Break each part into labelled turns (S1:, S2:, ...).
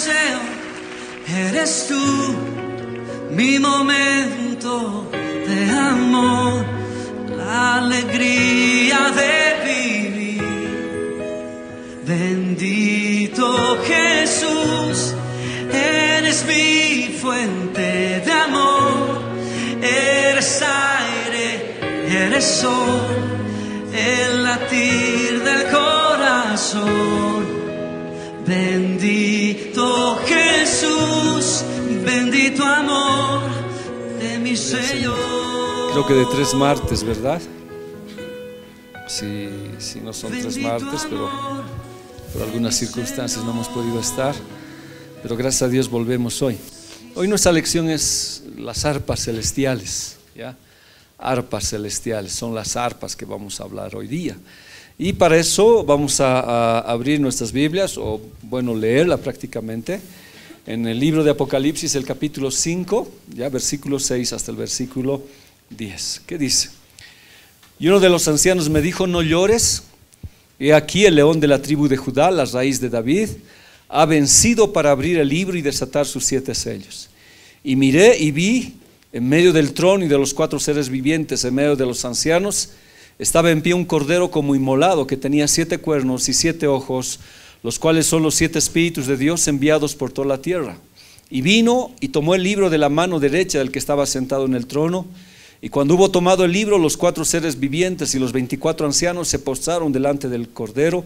S1: deseo, eres tú, mi momento de amor, la alegría de vivir. Bendito Jesús, eres mi fuente de amor, eres aire, eres sol, el latir del corazón. Bendito Jesús, bendito amor de mi Señor.
S2: Creo que de 3 martes, ¿verdad? Sí, no son 3 martes, pero por algunas circunstancias no hemos podido estar. Pero gracias a Dios volvemos hoy. Hoy nuestra lección es las arpas celestiales, ¿ya? Arpas celestiales, son las arpas que vamos a hablar hoy día. Y para eso vamos a abrir nuestras Biblias, o bueno, leerla prácticamente, en el libro de Apocalipsis, el capítulo 5, ya versículo 6 hasta el versículo 10. ¿Qué dice? Y uno de los ancianos me dijo: no llores, he aquí el león de la tribu de Judá, la raíz de David, ha vencido para abrir el libro y desatar sus 7 sellos. Y miré y vi en medio del trono y de los 4 seres vivientes, en medio de los ancianos, estaba en pie un cordero como inmolado, que tenía 7 cuernos y 7 ojos, los cuales son los 7 espíritus de Dios enviados por toda la tierra. Y vino y tomó el libro de la mano derecha del que estaba sentado en el trono. Y cuando hubo tomado el libro, los 4 seres vivientes y los 24 ancianos se postraron delante del cordero.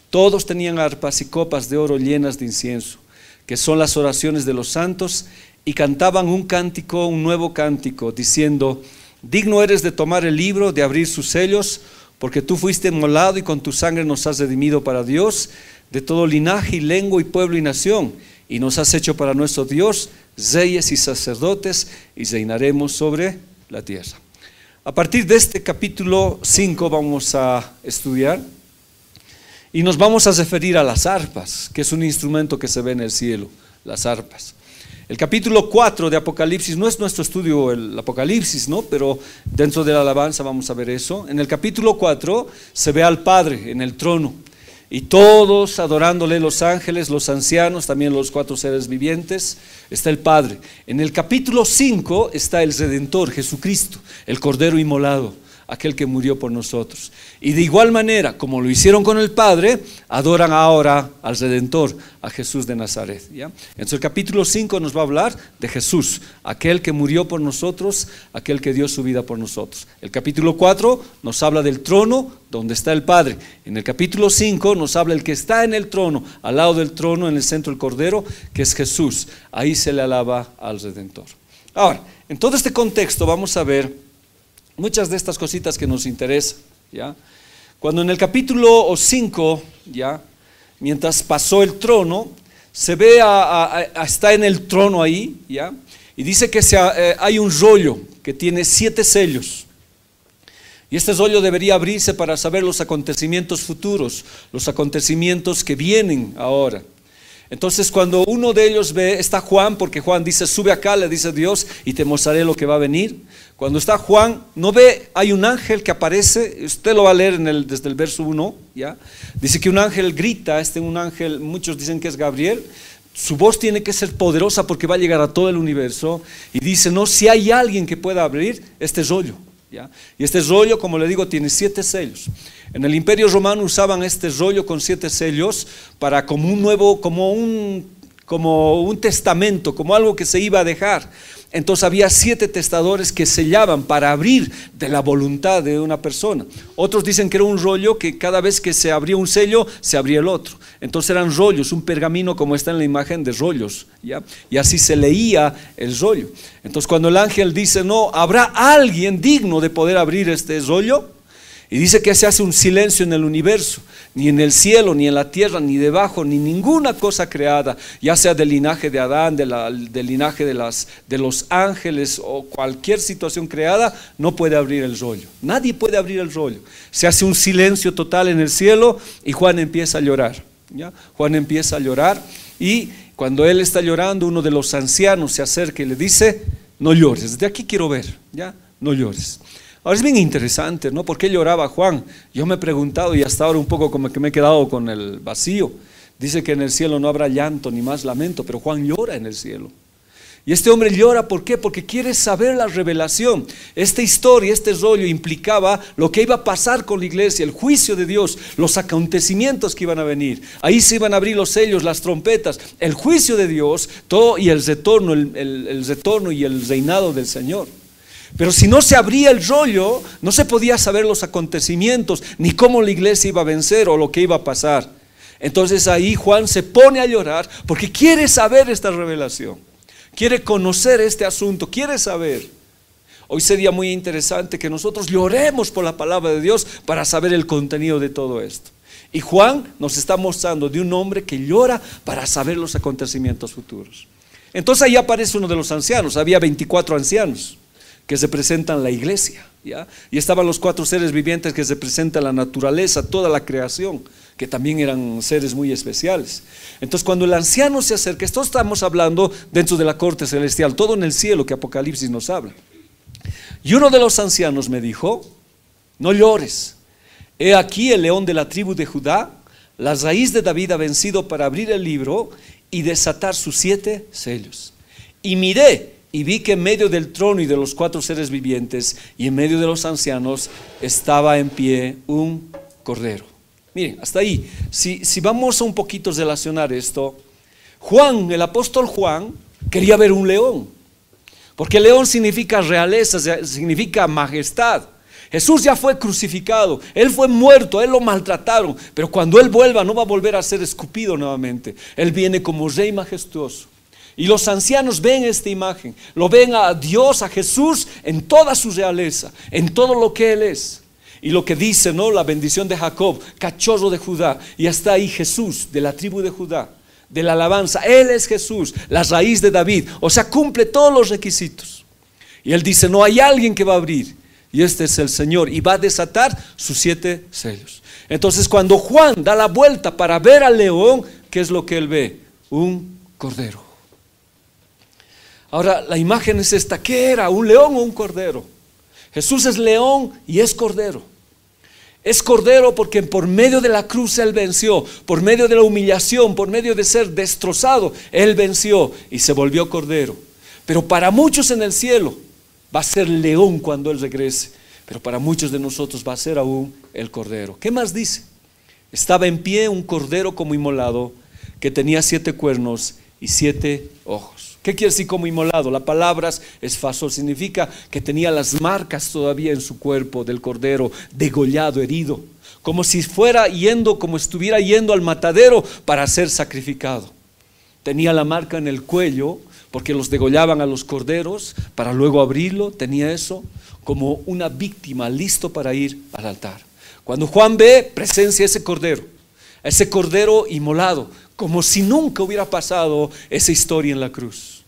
S2: Todos tenían arpas y copas de oro llenas de incienso, que son las oraciones de los santos, y cantaban un cántico, un nuevo cántico, diciendo: digno eres de tomar el libro, de abrir sus sellos, porque tú fuiste inmolado y con tu sangre nos has redimido para Dios, de todo linaje y lengua y pueblo y nación, y nos has hecho para nuestro Dios reyes y sacerdotes, y reinaremos sobre la tierra. A partir de este capítulo 5 vamos a estudiar y nos vamos a referir a las arpas, que es un instrumento que se ve en el cielo, las arpas. El capítulo 4 de Apocalipsis no es nuestro estudio el Apocalipsis, ¿no? Pero dentro de la alabanza vamos a ver eso. En el capítulo 4 se ve al Padre en el trono y todos adorándole, los ángeles, los ancianos, también los 4 seres vivientes. Está el Padre. En el capítulo 5 está el Redentor, Jesucristo, el Cordero inmolado, aquel que murió por nosotros. Y de igual manera, como lo hicieron con el Padre, adoran ahora al Redentor, a Jesús de Nazaret, ¿ya? Entonces el capítulo 5 nos va a hablar de Jesús, aquel que murió por nosotros, aquel que dio su vida por nosotros. El capítulo 4 nos habla del trono donde está el Padre. En el capítulo 5 nos habla el que está en el trono, al lado del trono, en el centro del Cordero, que es Jesús. Ahí se le alaba al Redentor. Ahora, en todo este contexto vamos a ver muchas de estas cositas que nos interesan, ¿ya? Cuando en el capítulo 5, ¿ya?, mientras pasó el trono, se ve está en el trono ahí, ¿ya?, y dice que hay un rollo que tiene 7 sellos. Y este rollo debería abrirse para saber los acontecimientos futuros, los acontecimientos que vienen ahora. Entonces cuando uno de ellos ve, está Juan, porque Juan dice: sube acá, le dice Dios, y te mostraré lo que va a venir. Cuando está Juan, no ve, hay un ángel que aparece, usted lo va a leer desde el verso 1, ¿ya? Dice que un ángel grita, un ángel, muchos dicen que es Gabriel. Su voz tiene que ser poderosa porque va a llegar a todo el universo. Y dice: no, si hay alguien que pueda abrir este rollo, ¿ya? Y este rollo, como le digo, tiene 7 sellos. En el Imperio Romano usaban este rollo con 7 sellos para como un testamento, como algo que se iba a dejar. Entonces había 7 testadores que sellaban para abrir de la voluntad de una persona. Otros dicen que era un rollo que cada vez que se abría un sello, se abría el otro. Entonces eran rollos, un pergamino como está en la imagen de rollos, ¿ya? Y así se leía el rollo. Entonces cuando el ángel dice: no, ¿habrá alguien digno de poder abrir este rollo? Y dice que se hace un silencio en el universo, ni en el cielo, ni en la tierra, ni debajo, ni ninguna cosa creada, ya sea del linaje de Adán, del linaje de los ángeles o cualquier situación creada, no puede abrir el rollo. Nadie puede abrir el rollo. Se hace un silencio total en el cielo y Juan empieza a llorar, ¿ya? Juan empieza a llorar, y cuando él está llorando, uno de los ancianos se acerca y le dice: no llores, de aquí quiero ver, ¿ya? No llores. Ahora es bien interesante, ¿no? ¿Por qué lloraba Juan? Yo me he preguntado y hasta ahora un poco como que me he quedado con el vacío. Dice que en el cielo no habrá llanto ni más lamento, pero Juan llora en el cielo. Y este hombre llora, ¿por qué? Porque quiere saber la revelación. Esta historia, este rollo implicaba lo que iba a pasar con la iglesia, el juicio de Dios, los acontecimientos que iban a venir. Ahí se iban a abrir los sellos, las trompetas, el juicio de Dios, todo, y el retorno, el retorno y el reinado del Señor. Pero si no se abría el rollo, no se podía saber los acontecimientos, ni cómo la iglesia iba a vencer o lo que iba a pasar. Entonces ahí Juan se pone a llorar porque quiere saber esta revelación. Quiere conocer este asunto, quiere saber. Hoy sería muy interesante que nosotros lloremos por la palabra de Dios para saber el contenido de todo esto. Y Juan nos está mostrando de un hombre que llora para saber los acontecimientos futuros. Entonces ahí aparece uno de los ancianos. Había 24 ancianos que representan la iglesia, ¿ya? Y estaban los 4 seres vivientes que representan la naturaleza, toda la creación, que también eran seres muy especiales. Entonces cuando el anciano se acerca, esto estamos hablando dentro de la corte celestial, todo en el cielo que Apocalipsis nos habla. Y uno de los ancianos me dijo: no llores, he aquí el león de la tribu de Judá, la raíz de David ha vencido para abrir el libro y desatar sus 7 sellos. Y miré y vi que en medio del trono y de los 4 seres vivientes y en medio de los ancianos estaba en pie un cordero. Miren, hasta ahí, si vamos a un poquito relacionar esto, Juan, el apóstol Juan, quería ver un león, porque león significa realeza, significa majestad. Jesús ya fue crucificado, Él fue muerto, Él lo maltrataron, pero cuando Él vuelva no va a volver a ser escupido nuevamente. Él viene como rey majestuoso. Y los ancianos ven esta imagen, lo ven a Dios, a Jesús en toda su realeza, en todo lo que Él es. Y lo que dice, ¿no? La bendición de Jacob, cachorro de Judá, y hasta ahí Jesús, de la tribu de Judá, de la alabanza. Él es Jesús, la raíz de David, o sea, cumple todos los requisitos. Y Él dice, no hay alguien que va a abrir, y este es el Señor, y va a desatar sus 7 sellos. Entonces cuando Juan da la vuelta para ver al león, ¿qué es lo que él ve? Un cordero. Ahora la imagen es esta, ¿qué era? ¿Un león o un cordero? Jesús es león y es cordero. Es cordero porque por medio de la cruz Él venció, por medio de la humillación, por medio de ser destrozado, Él venció y se volvió cordero. Pero para muchos en el cielo va a ser león cuando Él regrese, pero para muchos de nosotros va a ser aún el cordero. ¿Qué más dice? Estaba en pie un cordero como inmolado, que tenía 7 cuernos y 7 ojos. ¿Qué quiere decir como inmolado? La palabra es fasol, significa que tenía las marcas todavía en su cuerpo del cordero, degollado, herido, como si fuera yendo, como estuviera yendo al matadero para ser sacrificado. Tenía la marca en el cuello, porque los degollaban a los corderos para luego abrirlo. Tenía eso como una víctima listo para ir al altar. Cuando Juan ve, presencia ese cordero inmolado, como si nunca hubiera pasado esa historia en la cruz.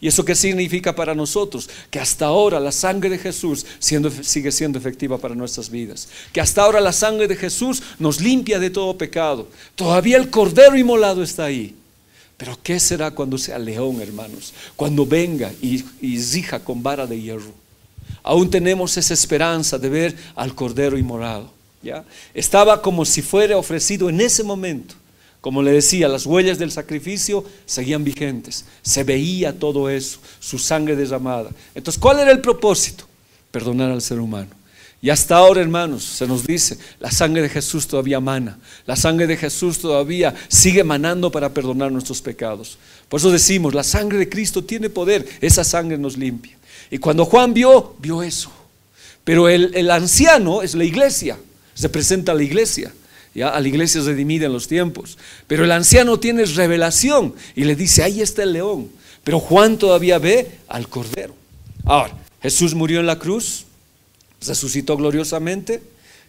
S2: ¿Y eso qué significa para nosotros? Que hasta ahora la sangre de Jesús sigue siendo efectiva para nuestras vidas. Que hasta ahora la sangre de Jesús nos limpia de todo pecado. Todavía el cordero inmolado está ahí. Pero ¿qué será cuando sea león, hermanos? Cuando venga y rija con vara de hierro. Aún tenemos esa esperanza de ver al cordero inmolado, ¿ya? Estaba como si fuera ofrecido en ese momento. Como le decía, las huellas del sacrificio seguían vigentes. Se veía todo eso, su sangre derramada. Entonces, ¿cuál era el propósito? Perdonar al ser humano. Y hasta ahora, hermanos, se nos dice, la sangre de Jesús todavía mana. La sangre de Jesús todavía sigue manando para perdonar nuestros pecados. Por eso decimos, la sangre de Cristo tiene poder, esa sangre nos limpia. Y cuando Juan vio eso. Pero el anciano es la iglesia, representa a la iglesia. ¿Ya? A la iglesia redimida en los tiempos. Pero el anciano tiene revelación y le dice, ahí está el león. Pero Juan todavía ve al cordero. Ahora, Jesús murió en la cruz, resucitó gloriosamente,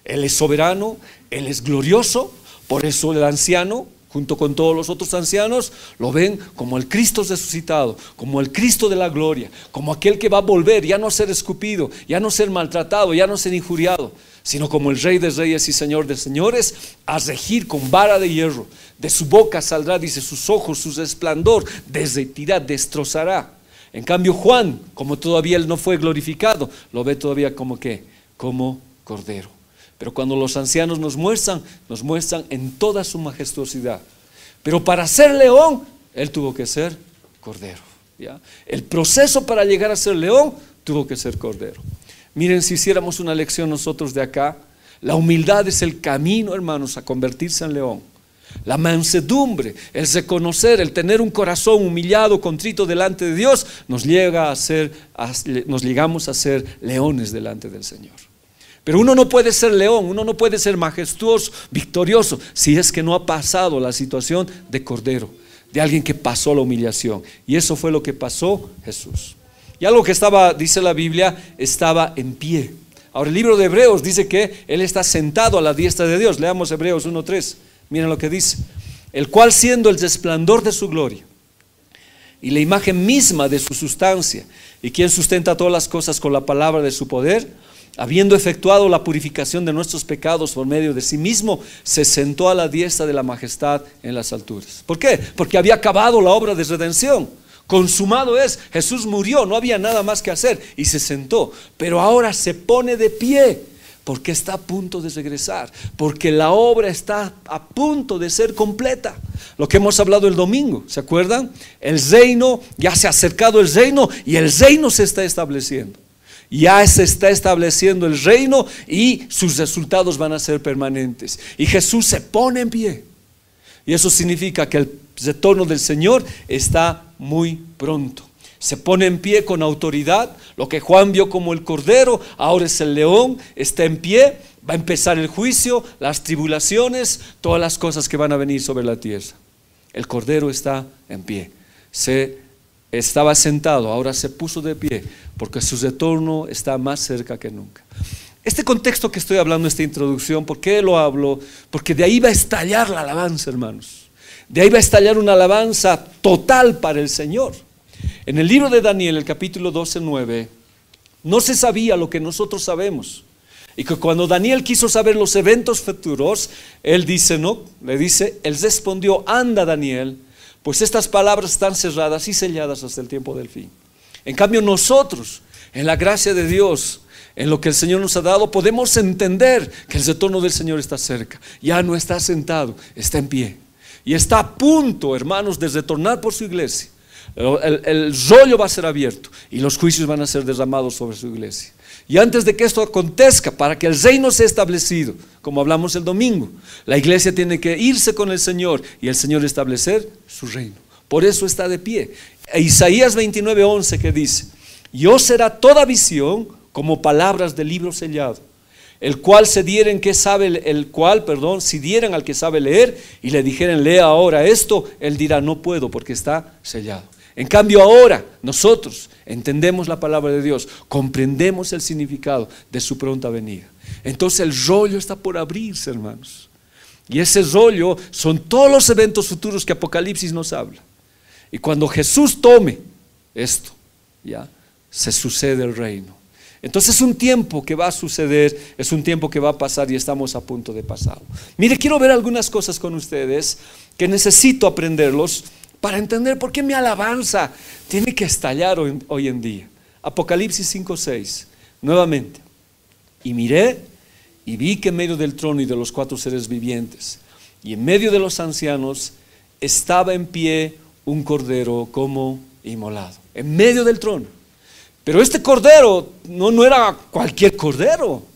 S2: Él es soberano, Él es glorioso. Por eso el anciano, junto con todos los otros ancianos, lo ven como el Cristo resucitado, como el Cristo de la gloria, como aquel que va a volver, ya no ser escupido, ya no ser maltratado, ya no ser injuriado, sino como el Rey de Reyes y Señor de Señores, a regir con vara de hierro. De su boca saldrá, dice, sus ojos, su resplandor derretirá, destrozará. En cambio Juan, como todavía él no fue glorificado, lo ve todavía como ¿qué? Como cordero. Pero cuando los ancianos nos muestran en toda su majestuosidad. Pero para ser león, él tuvo que ser cordero, ¿ya? El proceso para llegar a ser león tuvo que ser cordero. Miren, si hiciéramos una lección nosotros de acá, la humildad es el camino, hermanos, a convertirse en león. La mansedumbre, el reconocer, el tener un corazón humillado, contrito delante de Dios, nos llegamos a ser leones delante del Señor. Pero uno no puede ser león, uno no puede ser majestuoso, victorioso, si es que no ha pasado la situación de cordero, de alguien que pasó la humillación. Y eso fue lo que pasó Jesús. Y algo que estaba, dice la Biblia, estaba en pie. Ahora el libro de Hebreos dice que Él está sentado a la diestra de Dios. Leamos Hebreos 1:3. Miren lo que dice: el cual, siendo el resplandor de su gloria y la imagen misma de su sustancia, y quien sustenta todas las cosas con la palabra de su poder, habiendo efectuado la purificación de nuestros pecados por medio de sí mismo, se sentó a la diestra de la majestad en las alturas. ¿Por qué? Porque había acabado la obra de redención. Consumado es, Jesús murió, no había nada más que hacer y se sentó. Pero ahora se pone de pie porque está a punto de regresar, porque la obra está a punto de ser completa. Lo que hemos hablado el domingo, ¿se acuerdan? El reino, ya se ha acercado el reino y el reino se está estableciendo. Ya se está estableciendo el reino y sus resultados van a ser permanentes. Y Jesús se pone en pie. Y eso significa que el retorno del Señor está muy pronto. Se pone en pie con autoridad. Lo que Juan vio como el cordero, ahora es el león, está en pie. Va a empezar el juicio, las tribulaciones, todas las cosas que van a venir sobre la tierra. El cordero está en pie. Estaba sentado, ahora se puso de pie, porque su retorno está más cerca que nunca. Este contexto que estoy hablando, esta introducción, ¿por qué lo hablo? Porque de ahí va a estallar la alabanza, hermanos. De ahí va a estallar una alabanza total para el Señor. En el libro de Daniel, el capítulo 12:9, no se sabía lo que nosotros sabemos. Y que cuando Daniel quiso saber los eventos futuros, él dice, no, le dice, él respondió: anda, Daniel, pues estas palabras están cerradas y selladas hasta el tiempo del fin. En cambio nosotros, en la gracia de Dios, en lo que el Señor nos ha dado, podemos entender que el retorno del Señor está cerca. Ya no está sentado, está en pie. Y está a punto, hermanos, de retornar por su iglesia. El rollo va a ser abierto y los juicios van a ser derramados sobre su iglesia. Y antes de que esto acontezca, para que el reino sea establecido, como hablamos el domingo, la iglesia tiene que irse con el Señor y el Señor establecer su reino. Por eso está de pie. Isaías 29:11, que dice: y os será toda visión como palabras del libro sellado, el cual si dieran al que sabe leer y le dijeren: lea ahora esto, él dirá: no puedo, porque está sellado. En cambio ahora nosotros entendemos la palabra de Dios, comprendemos el significado de su pronta venida. Entonces el rollo está por abrirse, hermanos. Y ese rollo son todos los eventos futuros que Apocalipsis nos habla. Y cuando Jesús tome esto, ya se sucede el reino. Entonces es un tiempo que va a suceder, es un tiempo que va a pasar y estamos a punto de pasarlo. Mire, quiero ver algunas cosas con ustedes que necesito aprenderlos para entender por qué mi alabanza tiene que estallar hoy en día. Apocalipsis 5:6, nuevamente: y miré y vi que en medio del trono y de los 4 seres vivientes y en medio de los ancianos estaba en pie un cordero como inmolado, en medio del trono. Pero este cordero no era cualquier cordero.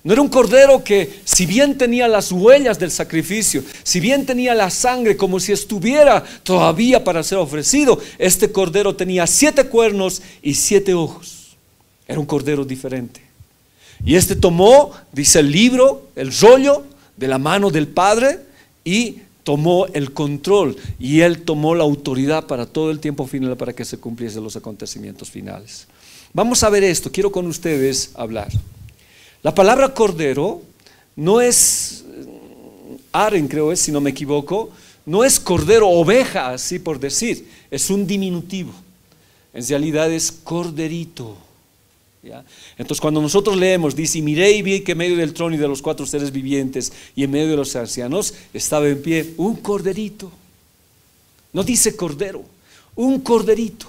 S2: No era un cordero que, si bien tenía las huellas del sacrificio, si bien tenía la sangre como si estuviera todavía para ser ofrecido, este cordero tenía 7 cuernos y 7 ojos. Era un cordero diferente. Y este tomó, dice el libro, el rollo de la mano del Padre y tomó el control. Y él tomó la autoridad para todo el tiempo final, para que se cumpliesen los acontecimientos finales. Vamos a ver esto, quiero con ustedes hablar. La palabra cordero no es aren, creo es, si no me equivoco, no es cordero, oveja, así por decir, es un diminutivo. En realidad es corderito. ¿Ya? Entonces cuando nosotros leemos, dice: y miré y vi que en medio del trono y de los 4 seres vivientes y en medio de los ancianos estaba en pie un corderito. No dice cordero, un corderito.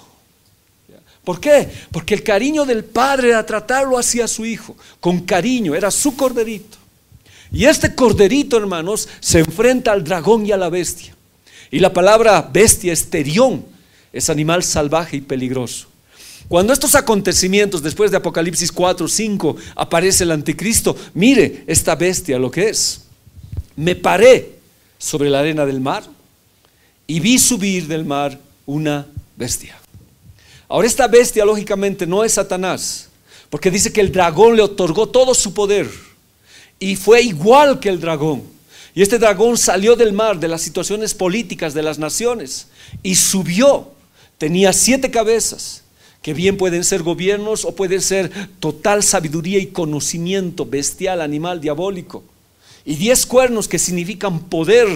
S2: ¿Por qué? Porque el cariño del Padre era tratarlo hacia su Hijo, con cariño, era su corderito. Y este corderito, hermanos, se enfrenta al dragón y a la bestia. Y la palabra bestia es terión, es animal salvaje y peligroso. Cuando estos acontecimientos, después de Apocalipsis 4, 5, aparece el anticristo, mire esta bestia lo que es. Me paré sobre la arena del mar y vi subir del mar una bestia. Ahora esta bestia lógicamente no es Satanás, porque dice que el dragón le otorgó todo su poder y fue igual que el dragón. Y este dragón salió del mar, de las situaciones políticas de las naciones, y subió. Tenía 7 cabezas, que bien pueden ser gobiernos o puede ser total sabiduría y conocimiento bestial, animal, diabólico. Y 10 cuernos que significan poder,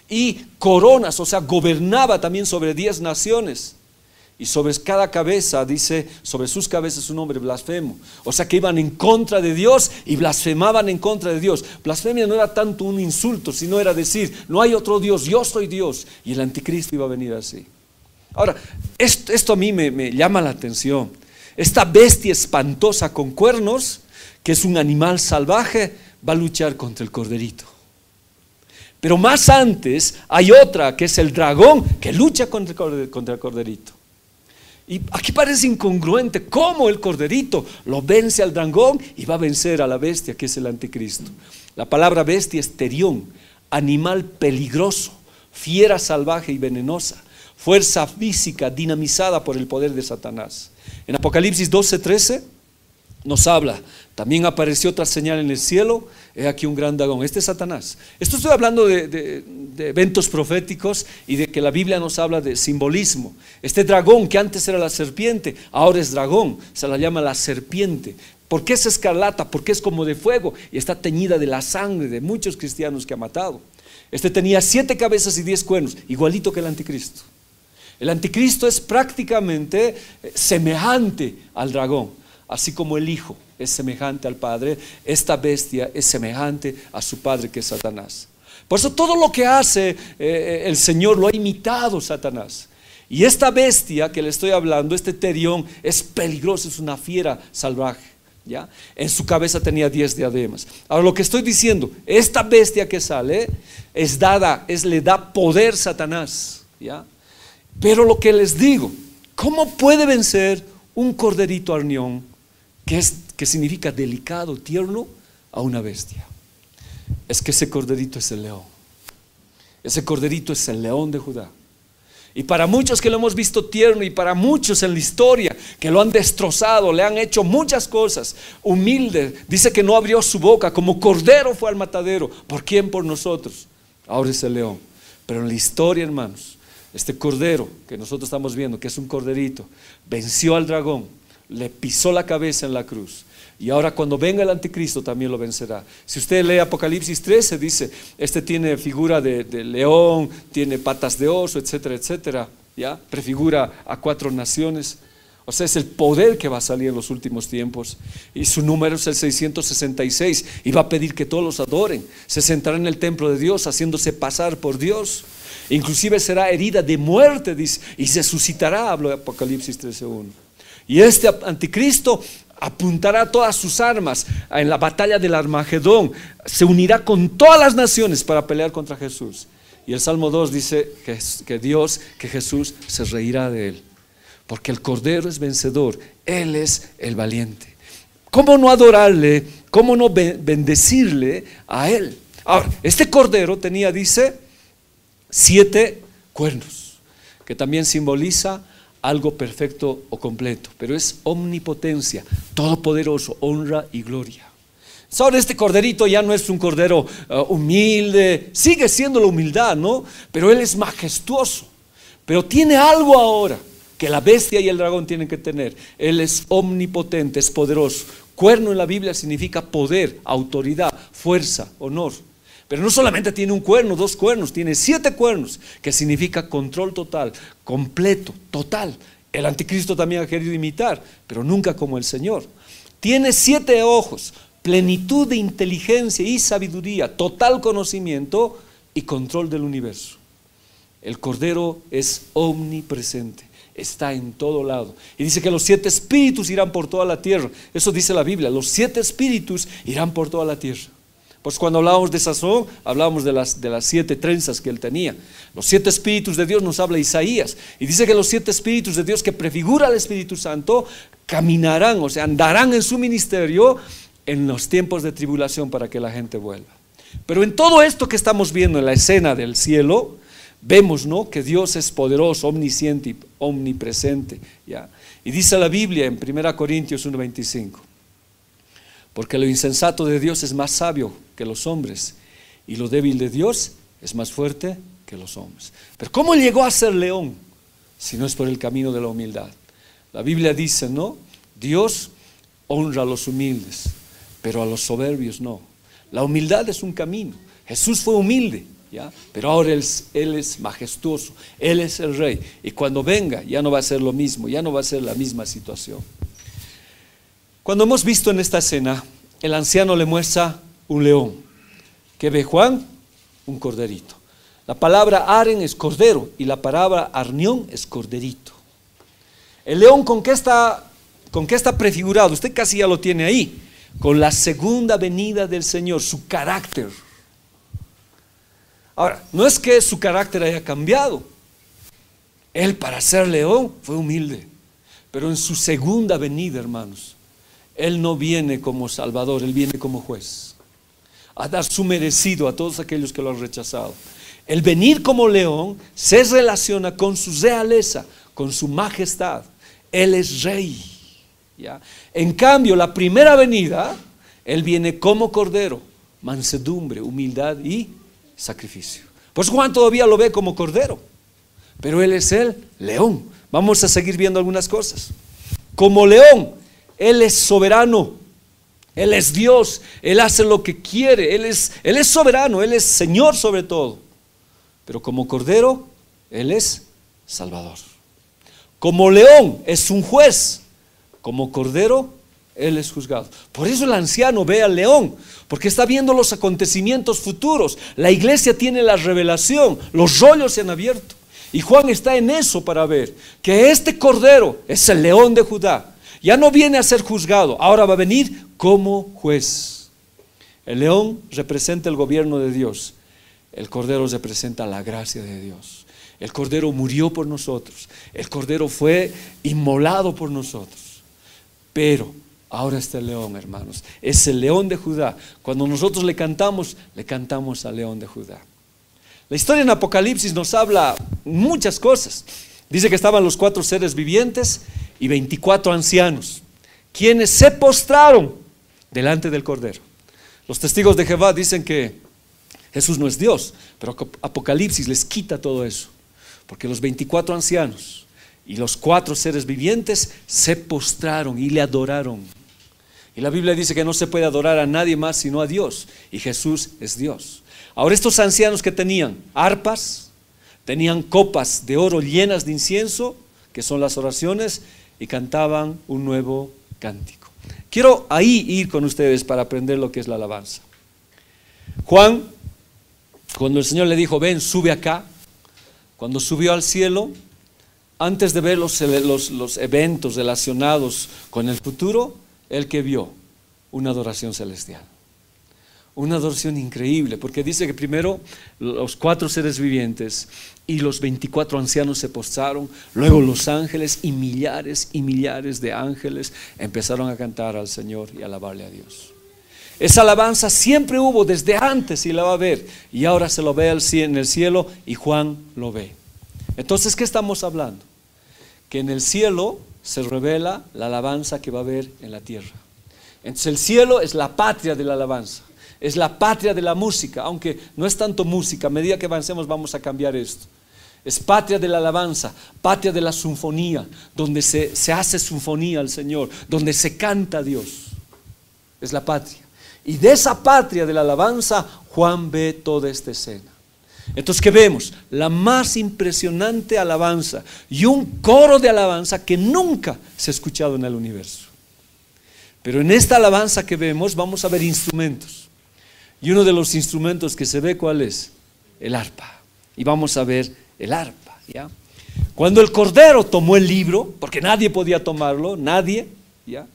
S2: y coronas, o sea, gobernaba también sobre 10 naciones. Y sobre cada cabeza, dice, sobre sus cabezas un nombre blasfemo. O sea que iban en contra de Dios y blasfemaban en contra de Dios. Blasfemia no era tanto un insulto, sino era decir, no hay otro Dios, yo soy Dios. Y el anticristo iba a venir así. Ahora, esto a mí me llama la atención. Esta bestia espantosa con cuernos, que es un animal salvaje, va a luchar contra el corderito. Pero más antes hay otra, que es el dragón, que lucha contra el corderito. Y aquí parece incongruente cómo el corderito lo vence al dragón y va a vencer a la bestia, que es el anticristo. La palabra bestia es terión, animal peligroso, fiera salvaje y venenosa, fuerza física dinamizada por el poder de Satanás. En Apocalipsis 12:13 nos habla, también apareció otra señal en el cielo, he aquí un gran dragón. Este es Satanás. Esto estoy hablando de eventos proféticos y de que la Biblia nos habla de simbolismo. Este dragón que antes era la serpiente, ahora es dragón, se la llama la serpiente. ¿Por qué es escarlata? Porque es como de fuego y está teñida de la sangre de muchos cristianos que ha matado. Este tenía 7 cabezas y 10 cuernos, igualito que el anticristo. El anticristo es prácticamente semejante al dragón. Así como el Hijo es semejante al Padre, esta bestia es semejante a su padre, que es Satanás. Por eso todo lo que hace el Señor lo ha imitado Satanás. Y esta bestia que le estoy hablando, este terión, es peligroso, es una fiera salvaje, ¿ya? En su cabeza tenía 10 diademas. Ahora lo que estoy diciendo, esta bestia que sale le da poder Satanás, ¿ya? Pero lo que les digo, ¿cómo puede vencer un corderito arnión, que significa delicado, tierno, a una bestia? Es que ese corderito es el león. Ese corderito es el león de Judá. Y para muchos que lo hemos visto tierno, y para muchos en la historia que lo han destrozado, le han hecho muchas cosas, humilde, dice que no abrió su boca, como cordero fue al matadero. ¿Por quién? Por nosotros. Ahora es el león. Pero en la historia, hermanos, este cordero que nosotros estamos viendo, que es un corderito, venció al dragón, le pisó la cabeza en la cruz. Y ahora cuando venga el anticristo también lo vencerá. Si usted lee Apocalipsis 13, dice, este tiene figura de león, tiene patas de oso, etcétera, etcétera, ¿ya? Prefigura a 4 naciones. O sea, es el poder que va a salir en los últimos tiempos. Y su número es el 666. Y va a pedir que todos los adoren. Se sentará en el templo de Dios, haciéndose pasar por Dios. Inclusive será herida de muerte, dice, y se suscitará, hablo de Apocalipsis 13:1. Y este anticristo apuntará todas sus armas en la batalla del Armagedón, se unirá con todas las naciones para pelear contra Jesús. Y el Salmo 2 dice que Jesús se reirá de él, porque el Cordero es vencedor, Él es el valiente. ¿Cómo no adorarle? ¿Cómo no bendecirle a Él? Ahora, este Cordero tenía, dice, 7 cuernos, que también simboliza algo perfecto o completo, pero es omnipotencia, todopoderoso, honra y gloria. Ahora este corderito ya no es un cordero humilde, sigue siendo la humildad, ¿no? Pero él es majestuoso, pero tiene algo ahora que la bestia y el dragón tienen que tener. Él es omnipotente, es poderoso. Cuerno en la Biblia significa poder, autoridad, fuerza, honor. Pero no solamente tiene un cuerno, 2 cuernos, tiene 7 cuernos, que significa control total, completo, total. El anticristo también ha querido imitar, pero nunca como el Señor. Tiene 7 ojos, plenitud de inteligencia y sabiduría, total conocimiento y control del universo. El Cordero es omnipresente, está en todo lado. Y dice que los 7 espíritus irán por toda la tierra. Eso dice la Biblia, los 7 espíritus irán por toda la tierra. Pues cuando hablábamos de Sansón, hablábamos de las 7 trenzas que él tenía. Los 7 espíritus de Dios nos habla Isaías. Y dice que los 7 espíritus de Dios que prefigura al Espíritu Santo caminarán, o sea, andarán en su ministerio en los tiempos de tribulación para que la gente vuelva. Pero en todo esto que estamos viendo en la escena del cielo, vemos, ¿no?, que Dios es poderoso, omnisciente y omnipresente, ¿ya? Y dice la Biblia en 1 Corintios 1:25, porque lo insensato de Dios es más sabio que los hombres, y lo débil de Dios es más fuerte que los hombres. Pero ¿cómo llegó a ser león? Si no es por el camino de la humildad. La Biblia dice, ¿no?, Dios honra a los humildes, pero a los soberbios no. La humildad es un camino. Jesús fue humilde, ¿ya? Pero ahora él es majestuoso, Él es el Rey, y cuando venga ya no va a ser lo mismo, ya no va a ser la misma situación. Cuando hemos visto en esta escena, el anciano le muestra un león. ¿Qué ve Juan? Un corderito. La palabra aren es cordero y la palabra arnión es corderito. El león, ¿con qué está prefigurado? Usted casi ya lo tiene ahí. Con la segunda venida del Señor, su carácter. Ahora, no es que su carácter haya cambiado. Él, para ser león, fue humilde. Pero en su segunda venida, hermanos, Él no viene como Salvador, Él viene como juez, a dar su merecido a todos aquellos que lo han rechazado. El venir como león se relaciona con su realeza, con su majestad. Él es rey, ¿ya? En cambio, la primera venida, Él viene como cordero, mansedumbre, humildad y sacrificio. Pues Juan todavía lo ve como cordero, pero Él es el león. Vamos a seguir viendo algunas cosas. Como león, Él es soberano, Él es Dios, Él hace lo que quiere, Él es soberano, Él es Señor sobre todo. Pero como cordero, Él es Salvador. Como león es un juez, como cordero Él es juzgado. Por eso el anciano ve al león, porque está viendo los acontecimientos futuros. La iglesia tiene la revelación, los rollos se han abierto, y Juan está en eso para ver que este cordero es el león de Judá. Ya no viene a ser juzgado, ahora va a venir como juez. El león representa el gobierno de Dios, el cordero representa la gracia de Dios. El cordero murió por nosotros, el cordero fue inmolado por nosotros. Pero ahora está el león, hermanos, es el león de Judá. Cuando nosotros le cantamos al león de Judá. La historia en Apocalipsis nos habla muchas cosas. Dice que estaban los 4 seres vivientes y 24 ancianos, quienes se postraron delante del cordero. Los testigos de Jehová dicen que Jesús no es Dios, pero Apocalipsis les quita todo eso, porque los 24 ancianos y los 4 seres vivientes se postraron y le adoraron. Y la Biblia dice que no se puede adorar a nadie más sino a Dios, y Jesús es Dios. Ahora, estos ancianos que tenían arpas, tenían copas de oro llenas de incienso, que son las oraciones, y cantaban un nuevo cántico. Quiero ahí ir con ustedes para aprender lo que es la alabanza. Juan, cuando el Señor le dijo, ven, sube acá, cuando subió al cielo, antes de ver los eventos relacionados con el futuro, él que vio una adoración celestial. Una adoración increíble, porque dice que primero los 4 seres vivientes y los 24 ancianos se postraron, luego los ángeles y millares de ángeles empezaron a cantar al Señor y alabarle a Dios. Esa alabanza siempre hubo desde antes y la va a ver, y ahora se lo ve en el cielo y Juan lo ve. Entonces, ¿qué estamos hablando? Que en el cielo se revela la alabanza que va a haber en la tierra. Entonces el cielo es la patria de la alabanza, es la patria de la música, aunque no es tanto música. A medida que avancemos vamos a cambiar esto. Es patria de la alabanza, patria de la sinfonía, donde se hace sinfonía al Señor, donde se canta a Dios. Es la patria. Y de esa patria de la alabanza, Juan ve toda esta escena. Entonces, ¿qué vemos? La más impresionante alabanza y un coro de alabanza que nunca se ha escuchado en el universo. Pero en esta alabanza que vemos, vamos a ver instrumentos. Y uno de los instrumentos que se ve, ¿cuál es? El arpa. Y vamos a ver el arpa, ¿ya? Cuando el Cordero tomó el libro, porque nadie podía tomarlo, nadie, ¿ya?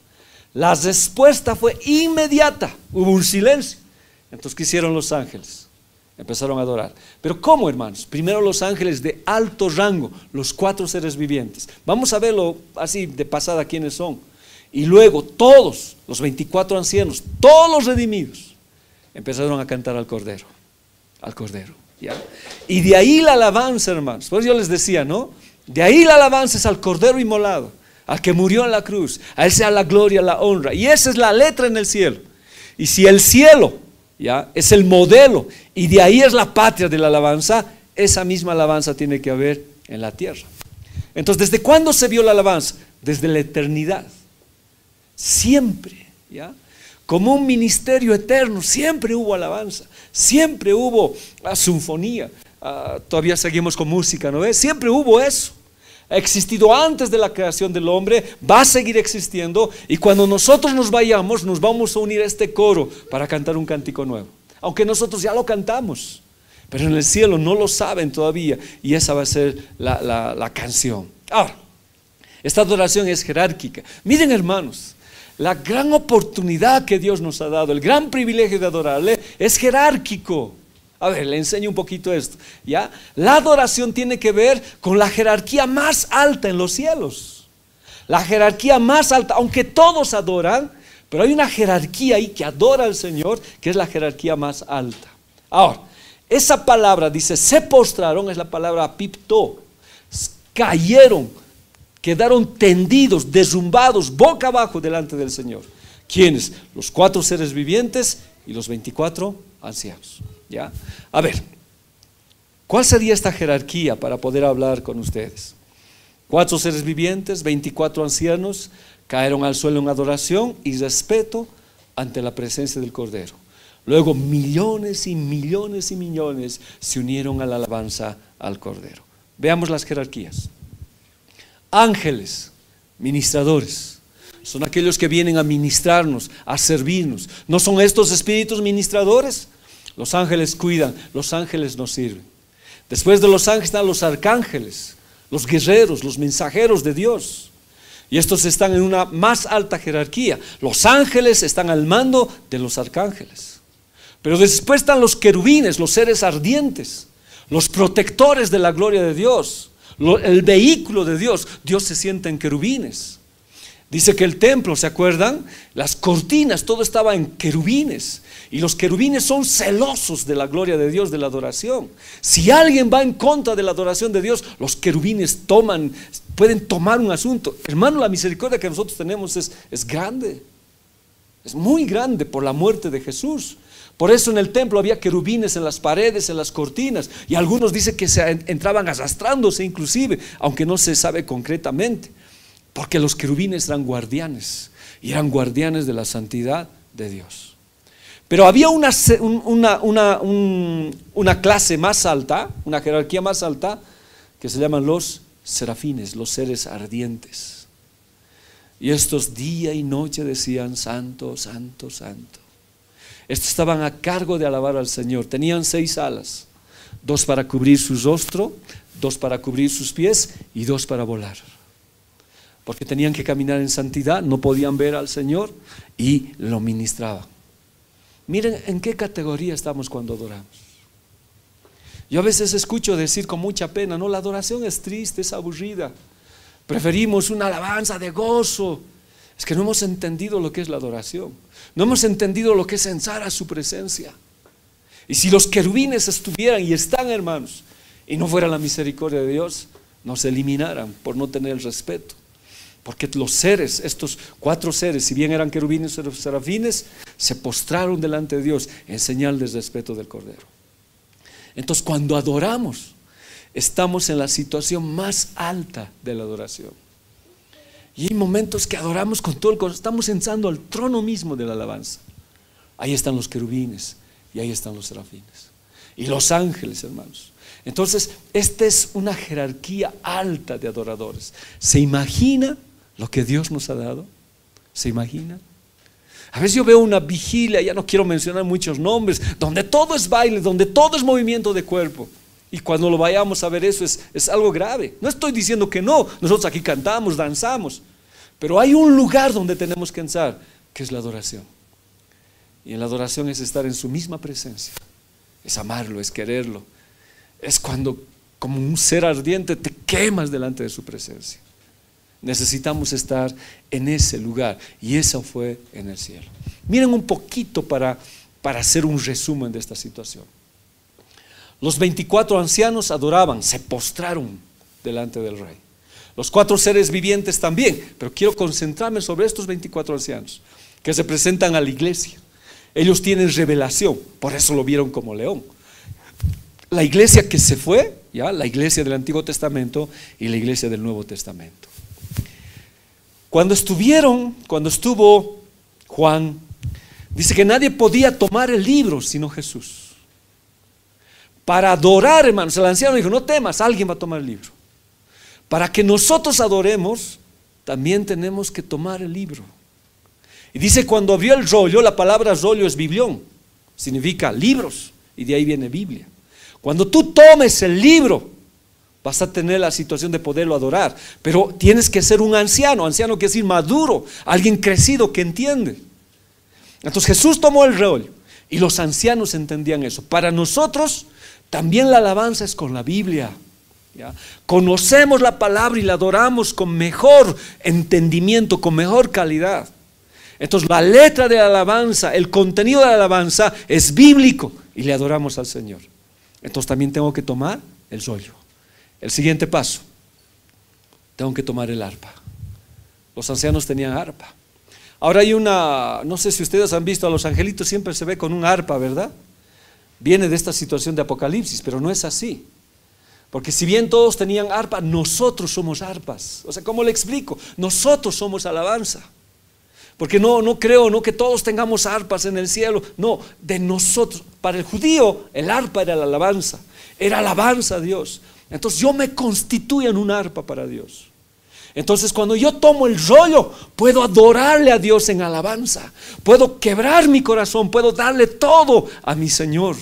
S2: La respuesta fue inmediata, hubo un silencio. Entonces, ¿qué hicieron los ángeles? Empezaron a adorar. Pero ¿cómo, hermanos? Primero los ángeles de alto rango, los 4 seres vivientes. Vamos a verlo así de pasada quiénes son. Y luego todos, los 24 ancianos, todos los redimidos, empezaron a cantar al Cordero. Al Cordero, ¿ya? Y de ahí la alabanza, hermanos. Por eso yo les decía, ¿no? De ahí la alabanza es al Cordero inmolado, al que murió en la cruz. A Él sea la gloria, la honra. Y esa es la letra en el cielo. Y si el cielo, ¿ya?, es el modelo y de ahí es la patria de la alabanza, esa misma alabanza tiene que haber en la tierra. Entonces, ¿desde cuándo se vio la alabanza? Desde la eternidad. Siempre, ¿ya? Como un ministerio eterno, siempre hubo alabanza, siempre hubo sinfonía. Todavía seguimos con música, ¿no ves? Siempre hubo eso. Ha existido antes de la creación del hombre, va a seguir existiendo, y cuando nosotros nos vayamos, nos vamos a unir a este coro para cantar un cántico nuevo. Aunque nosotros ya lo cantamos, pero en el cielo no lo saben todavía, y esa va a ser la canción. Ahora, esta adoración es jerárquica. Miren, hermanos, la gran oportunidad que Dios nos ha dado, el gran privilegio de adorarle, es jerárquico. A ver, le enseño un poquito esto, ¿ya? La adoración tiene que ver con la jerarquía más alta en los cielos. La jerarquía más alta, aunque todos adoran, pero hay una jerarquía ahí que adora al Señor, que es la jerarquía más alta. Ahora, esa palabra dice, se postraron, es la palabra pipto, cayeron, quedaron tendidos, derrumbados, boca abajo delante del Señor. ¿Quiénes? Los 4 seres vivientes y los 24 ancianos. ¿Ya? A ver, ¿cuál sería esta jerarquía para poder hablar con ustedes? 4 seres vivientes, 24 ancianos cayeron al suelo en adoración y respeto ante la presencia del Cordero. Luego millones y millones y millones se unieron a la alabanza al Cordero. Veamos las jerarquías. Ángeles, ministradores, son aquellos que vienen a ministrarnos, a servirnos. ¿No son estos espíritus ministradores? Los ángeles cuidan, los ángeles nos sirven. Después de los ángeles están los arcángeles, los guerreros, los mensajeros de Dios. Y estos están en una más alta jerarquía. Los ángeles están al mando de los arcángeles. Pero después están los querubines, los seres ardientes, los protectores de la gloria de Dios, el vehículo de Dios. Dios se sienta en querubines. Dice que el templo, ¿se acuerdan? Las cortinas, todo estaba en querubines. Y los querubines son celosos de la gloria de Dios, de la adoración. Si alguien va en contra de la adoración de Dios, los querubines pueden tomar un asunto. Hermano, la misericordia que nosotros tenemos es grande. Es muy grande por la muerte de Jesús. Por eso en el templo había querubines en las paredes, en las cortinas. Y algunos dicen que se entraban arrastrándose inclusive, aunque no se sabe concretamente. Porque los querubines eran guardianes, y eran guardianes de la santidad de Dios. Pero había una clase más alta, una jerarquía más alta, que se llaman los serafines, los seres ardientes. Y estos día y noche decían, santo, santo, santo. Estos estaban a cargo de alabar al Señor. Tenían 6 alas, 2 para cubrir su rostro, 2 para cubrir sus pies y 2 para volar. Porque tenían que caminar en santidad, no podían ver al Señor y lo ministraban. Miren en qué categoría estamos cuando adoramos. Yo a veces escucho decir con mucha pena, no, la adoración es triste, es aburrida. Preferimos una alabanza de gozo. Es que no hemos entendido lo que es la adoración. No hemos entendido lo que es entrar a su presencia. Y si los querubines estuvieran y están, hermanos, y no fuera la misericordia de Dios, nos eliminaran por no tener el respeto. Porque los seres, estos 4 seres, si bien eran querubines o serafines, se postraron delante de Dios en señal de respeto del Cordero. Entonces, cuando adoramos, estamos en la situación más alta de la adoración. Y hay momentos que adoramos con todo el corazón, estamos entrando al trono mismo de la alabanza. Ahí están los querubines y ahí están los serafines. Y los ángeles, hermanos. Entonces, esta es una jerarquía alta de adoradores. ¿Se imagina lo que Dios nos ha dado? ¿Se imagina? A veces yo veo una vigilia, ya no quiero mencionar muchos nombres, donde todo es baile, donde todo es movimiento de cuerpo. Y cuando lo vayamos a ver eso es algo grave. No estoy diciendo que no, nosotros aquí cantamos, danzamos, pero hay un lugar donde tenemos que entrar, que es la adoración. Y en la adoración es estar en su misma presencia. Es amarlo, es quererlo. Es cuando, como un ser ardiente, te quemas delante de su presencia. Necesitamos estar en ese lugar. Y eso fue en el cielo. Miren un poquito para hacer un resumen de esta situación. Los 24 ancianos adoraban, se postraron delante del rey. Los 4 seres vivientes también, pero quiero concentrarme sobre estos 24 ancianos que representan a la iglesia. Ellos tienen revelación, por eso lo vieron como león. La iglesia que se fue, ¿ya? La iglesia del Antiguo Testamento y la iglesia del Nuevo Testamento. Cuando estuvo Juan, dice que nadie podía tomar el libro sino Jesús. Para adorar, hermanos, el anciano dijo, no temas, alguien va a tomar el libro. Para que nosotros adoremos, también tenemos que tomar el libro. Y dice, cuando abrió el rollo, la palabra rollo es biblión, significa libros, y de ahí viene Biblia. Cuando tú tomes el libro, vas a tener la situación de poderlo adorar, pero tienes que ser un anciano quiere decir maduro, alguien crecido que entiende. Entonces Jesús tomó el rollo, y los ancianos entendían eso. Para nosotros, también la alabanza es con la Biblia. ¿Ya? Conocemos la palabra y la adoramos con mejor entendimiento, con mejor calidad. Entonces la letra de la alabanza, el contenido de la alabanza es bíblico y le adoramos al Señor. Entonces también tengo que tomar el rollo. El siguiente paso, tengo que tomar el arpa. Los ancianos tenían arpa. Ahora hay no sé si ustedes han visto a los angelitos, siempre se ve con un arpa, ¿verdad? Viene de esta situación de Apocalipsis, pero no es así. Porque si bien todos tenían arpa, nosotros somos arpas. O sea, ¿cómo le explico? Nosotros somos alabanza. Porque no creo que todos tengamos arpas en el cielo. No, de nosotros. Para el judío, el arpa era la alabanza. Era alabanza a Dios. Entonces yo me constituyo en un arpa para Dios. Entonces cuando yo tomo el rollo, puedo adorarle a Dios en alabanza. Puedo quebrar mi corazón, puedo darle todo a mi Señor.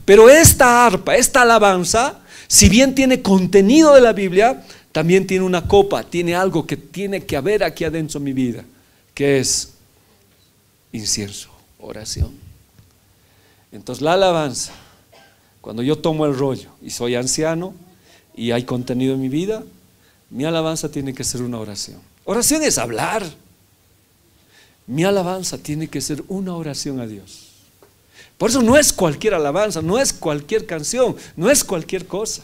S2: Pero esta arpa, esta alabanza, si bien tiene contenido de la Biblia, también tiene una copa, tiene algo que tiene que haber aquí adentro en mi vida, que es incienso, oración. Entonces la alabanza, cuando yo tomo el rollo y soy anciano y hay contenido en mi vida, mi alabanza tiene que ser una oración. Oración es hablar. Mi alabanza tiene que ser una oración a Dios. Por eso no es cualquier alabanza, no es cualquier canción, no es cualquier cosa.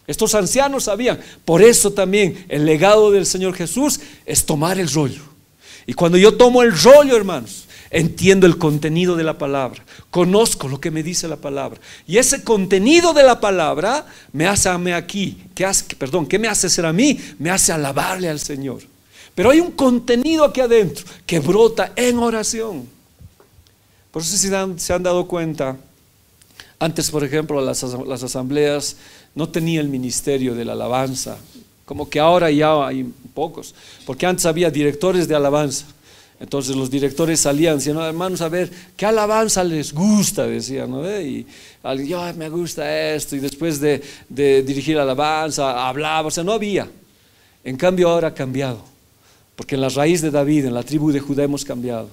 S2: Estos ancianos sabían. Por eso también el legado del Señor Jesús es tomar el rollo. Y cuando yo tomo el rollo, hermanos, entiendo el contenido de la palabra, conozco lo que me dice la palabra, y ese contenido de la palabra me hace a mí aquí, ¿qué me hace ser a mí? Me hace alabarle al Señor. Pero hay un contenido aquí adentro que brota en oración. Por eso si se han dado cuenta, antes por ejemplo las asambleas no tenían el ministerio de la alabanza, como que ahora ya hay pocos, porque antes había directores de alabanza. Entonces los directores salían diciendo, hermanos, a ver, ¿qué alabanza les gusta? Decían, ¿no? Y alguien, yo me gusta esto, y después de dirigir la alabanza, hablaba, o sea, no había. En cambio ahora ha cambiado, porque en la raíz de David, en la tribu de Judá hemos cambiado.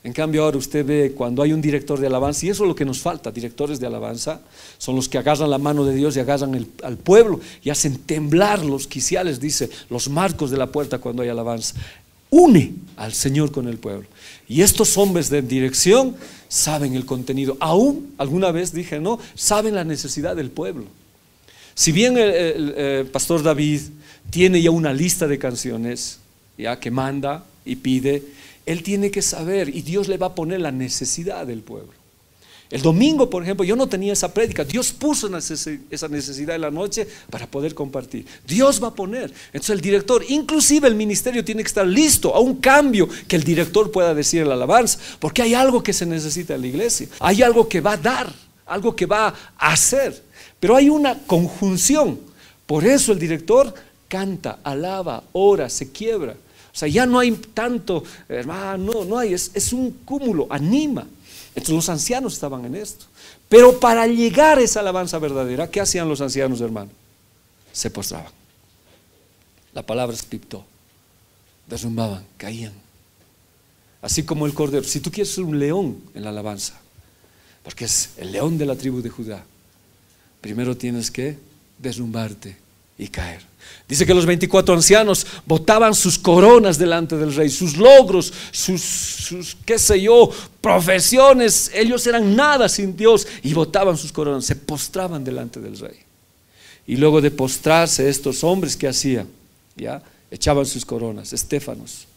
S2: En cambio ahora usted ve cuando hay un director de alabanza, y eso es lo que nos falta, directores de alabanza, son los que agarran la mano de Dios y agarran al pueblo y hacen temblar los quiciales, dice, los marcos de la puerta cuando hay alabanza. Une al Señor con el pueblo. Y estos hombres de dirección saben el contenido. Aún, alguna vez dije, no, saben la necesidad del pueblo. Si bien el pastor David tiene ya una lista de canciones, ya que manda y pide, él tiene que saber, y Dios le va a poner la necesidad del pueblo. El domingo, por ejemplo, yo no tenía esa prédica. Dios puso esa necesidad en la noche para poder compartir. Dios va a poner. Entonces el director, inclusive el ministerio, tiene que estar listo a un cambio que el director pueda decir en la alabanza, porque hay algo que se necesita en la iglesia, hay algo que va a dar, algo que va a hacer, pero hay una conjunción. Por eso el director canta, alaba, ora, se quiebra. O sea, ya no hay tanto, hermano, no hay, es un cúmulo, anima. Entonces los ancianos estaban en esto. Pero para llegar a esa alabanza verdadera, ¿qué hacían los ancianos, hermano? Se postraban. La palabra es piptó. Derrumbaban, caían. así como el cordero. Si tú quieres ser un león en la alabanza, porque es el león de la tribu de Judá, primero tienes que derrumbarte y caer. Dice que los 24 ancianos botaban sus coronas delante del rey, sus logros, sus qué sé yo, profesiones. Ellos eran nada sin Dios y botaban sus coronas, se postraban delante del rey. Y luego de postrarse, estos hombres, ¿qué hacían? ¿Ya? Echaban sus coronas, estéfanos,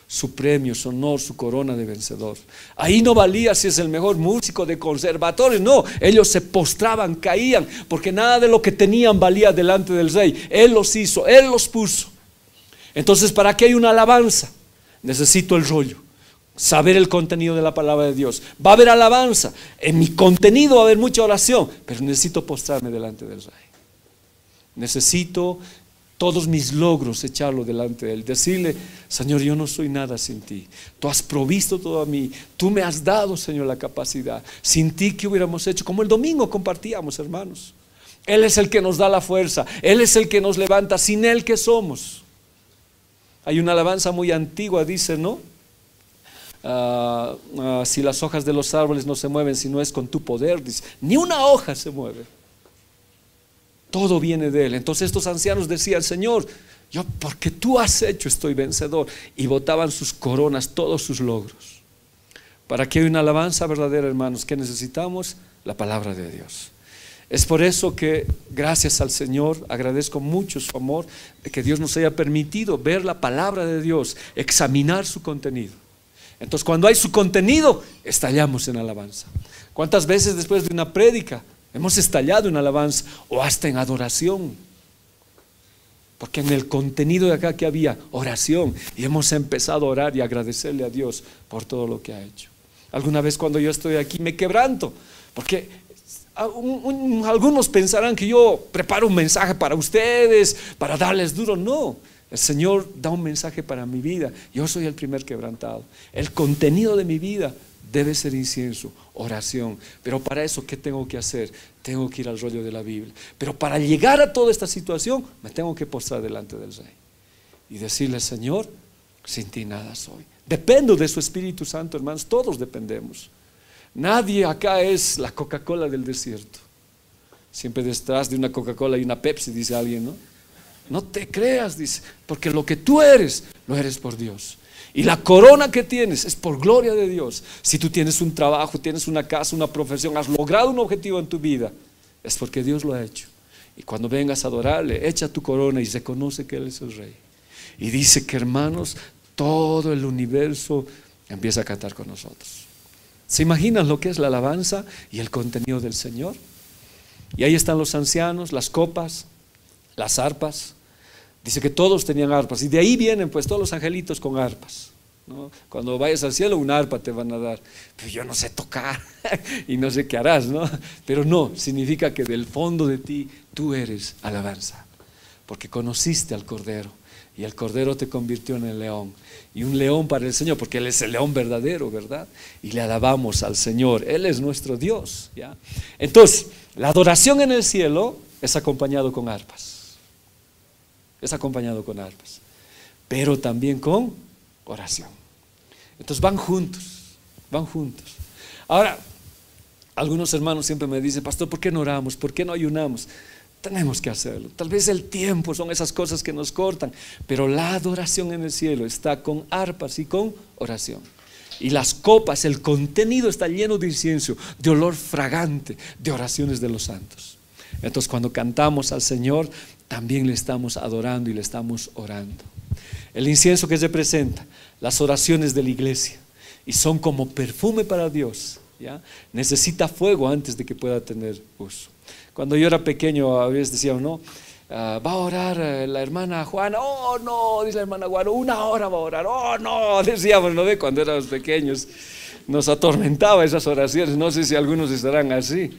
S2: su premio, su honor, su corona de vencedor. Ahí no valía si es el mejor músico de conservatorio, no, ellos se postraban, caían, porque nada de lo que tenían valía delante del rey. Él los hizo, Él los puso. Entonces, ¿para qué hay una alabanza? Necesito el rollo, saber el contenido de la palabra de Dios. Va a haber alabanza, en mi contenido va a haber mucha oración, pero necesito postrarme delante del rey. Necesito todos mis logros echarlo delante de Él, decirle: Señor, yo no soy nada sin ti, tú has provisto todo a mí, tú me has dado, Señor, la capacidad. Sin ti, ¿qué hubiéramos hecho? Como el domingo compartíamos, hermanos. Él es el que nos da la fuerza, Él es el que nos levanta. Sin Él, ¿qué somos? Hay una alabanza muy antigua, dice, ¿no? Si las hojas de los árboles no se mueven, si no es con tu poder, dice, ni una hoja se mueve. Todo viene de Él. Entonces estos ancianos decían: Señor, yo porque tú has hecho estoy vencedor. Y botaban sus coronas, todos sus logros. Para que haya una alabanza verdadera, hermanos, ¿qué necesitamos? La palabra de Dios. Es por eso que gracias al Señor agradezco mucho su amor, de que Dios nos haya permitido ver la palabra de Dios, examinar su contenido. Entonces, cuando hay su contenido, estallamos en alabanza. ¿Cuántas veces después de una prédica hemos estallado en alabanza o hasta en adoración? Porque en el contenido de acá que había oración, y hemos empezado a orar y agradecerle a Dios por todo lo que ha hecho. Alguna vez cuando yo estoy aquí me quebranto, porque algunos pensarán que yo preparo un mensaje para ustedes, para darles duro. No, el Señor da un mensaje para mi vida. Yo soy el primer quebrantado. El contenido de mi vida debe ser incienso, oración. Pero para eso, ¿qué tengo que hacer? Tengo que ir al rollo de la Biblia. Pero para llegar a toda esta situación, me tengo que postrar delante del Rey y decirle: Señor, sin ti nada soy. Dependo de su Espíritu Santo, hermanos. Todos dependemos. Nadie acá es la Coca-Cola del desierto. Siempre detrás de una Coca-Cola hay una Pepsi, dice alguien, ¿no? No te creas, dice, porque lo que tú eres, lo eres por Dios. Y la corona que tienes es por gloria de Dios. Si tú tienes un trabajo, tienes una casa, una profesión, has logrado un objetivo en tu vida, es porque Dios lo ha hecho. Y cuando vengas a adorarle, echa tu corona y reconoce que Él es el Rey. Y dice que, hermanos, todo el universo empieza a cantar con nosotros. ¿Se imaginan lo que es la alabanza y el contenido del Señor? Y ahí están los ancianos, las copas, las arpas. Dice que todos tenían arpas, y de ahí vienen pues todos los angelitos con arpas, ¿no? Cuando vayas al cielo, una arpa te van a dar. Pero yo no sé tocar y no sé qué harás, ¿no? Pero no, significa que del fondo de ti tú eres alabanza, porque conociste al Cordero, y el Cordero te convirtió en el león, y un león para el Señor, porque Él es el león verdadero, ¿verdad? Y le alabamos al Señor, Él es nuestro Dios, ¿ya? Entonces, la adoración en el cielo es acompañado con arpas. Es acompañado con arpas, pero también con oración. Entonces van juntos, van juntos. Ahora, algunos hermanos siempre me dicen: Pastor, ¿por qué no oramos? ¿Por qué no ayunamos? Tenemos que hacerlo. Tal vez el tiempo son esas cosas que nos cortan, pero la adoración en el cielo está con arpas y con oración. Y las copas, el contenido está lleno de incienso, de olor fragante, de oraciones de los santos. Entonces, cuando cantamos al Señor, también le estamos adorando y le estamos orando. El incienso que representa las oraciones de la iglesia, y son como perfume para Dios, ¿ya? Necesita fuego antes de que pueda tener uso. Cuando yo era pequeño, a veces decían, ¿no? Va a orar la hermana Juana. Oh no, dice la hermana Juana, 1 hora va a orar. Oh no, decíamos, ¿no? De cuando éramos pequeños nos atormentaba esas oraciones. No sé si algunos estarán así,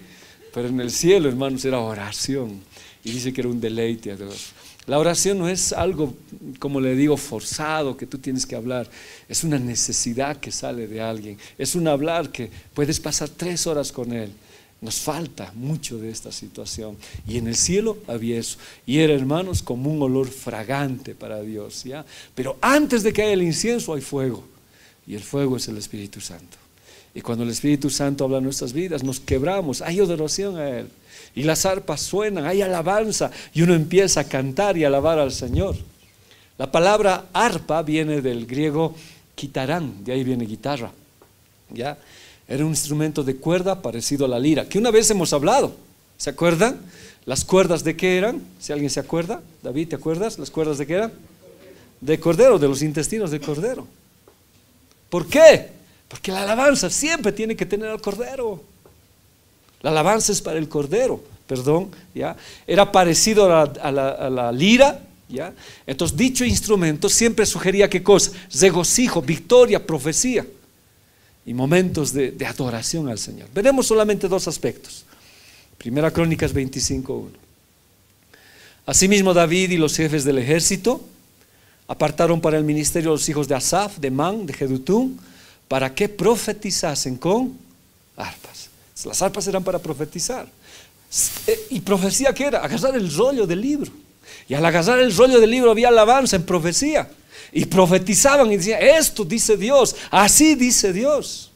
S2: pero en el cielo, hermanos, era oración. Y dice que era un deleite a Dios. La oración no es algo, como le digo, forzado, que tú tienes que hablar. Es una necesidad que sale de alguien. Es un hablar que puedes pasar 3 horas con Él. Nos falta mucho de esta situación. Y en el cielo había eso. Y era, hermanos, como un olor fragante para Dios, ¿ya? Pero antes de que haya el incienso hay fuego. y el fuego es el Espíritu Santo. Y cuando el Espíritu Santo habla en nuestras vidas, nos quebramos, hay adoración a Él. Y las arpas suenan, hay alabanza, y uno empieza a cantar y alabar al Señor. La palabra arpa viene del griego kitarán, de ahí viene guitarra. ¿Ya? Era un instrumento de cuerda parecido a la lira, que una vez hemos hablado, ¿se acuerdan? ¿Las cuerdas de qué eran? Si alguien se acuerda, David, ¿te acuerdas? ¿Las cuerdas de qué eran? De cordero, de los intestinos de cordero. ¿Por qué? Porque la alabanza siempre tiene que tener al cordero. La alabanza es para el cordero, perdón, ¿ya? Era parecido a la lira, ¿ya? Entonces dicho instrumento siempre sugería ¿qué cosa? Regocijo, victoria, profecía y momentos de adoración al Señor. Veremos solamente dos aspectos. Primera Crónicas 25:1. Asimismo David y los jefes del ejército apartaron para el ministerio a los hijos de Asaf, de Man, de Jedutún, para que profetizasen con arpas. Las arpas eran para profetizar. ¿Y profecía qué era? Agarrar el rollo del libro. Y al agarrar el rollo del libro había alabanza en profecía. Y profetizaban y decían, esto dice Dios, así dice Dios.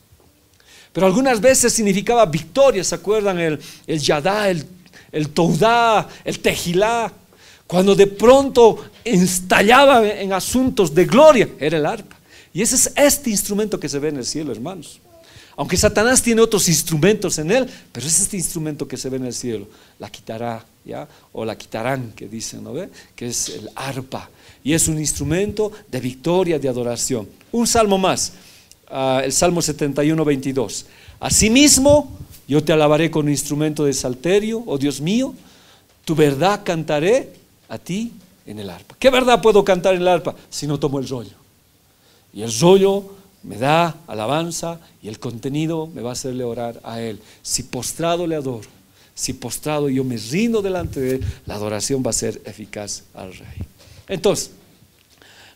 S2: Pero algunas veces significaba victoria, ¿se acuerdan? El Yadá, el Toudá, el Tejilá. Cuando de pronto estallaba en asuntos de gloria, era el arpa. Y ese es este instrumento que se ve en el cielo, hermanos. Aunque Satanás tiene otros instrumentos en él, pero es este instrumento que se ve en el cielo, la quitará, ¿ya? O la quitarán, que dicen, ¿no ve? Que es el arpa. Y es un instrumento de victoria, de adoración. Un salmo más, el Salmo 71:22. Asimismo, yo te alabaré con un instrumento de salterio, oh Dios mío, tu verdad cantaré a ti en el arpa. ¿Qué verdad puedo cantar en el arpa si no tomo el rollo? Y el rollo me da alabanza y el contenido me va a hacerle orar a Él. Si postrado le adoro, si postrado yo me rindo delante de Él, la adoración va a ser eficaz al Rey. Entonces,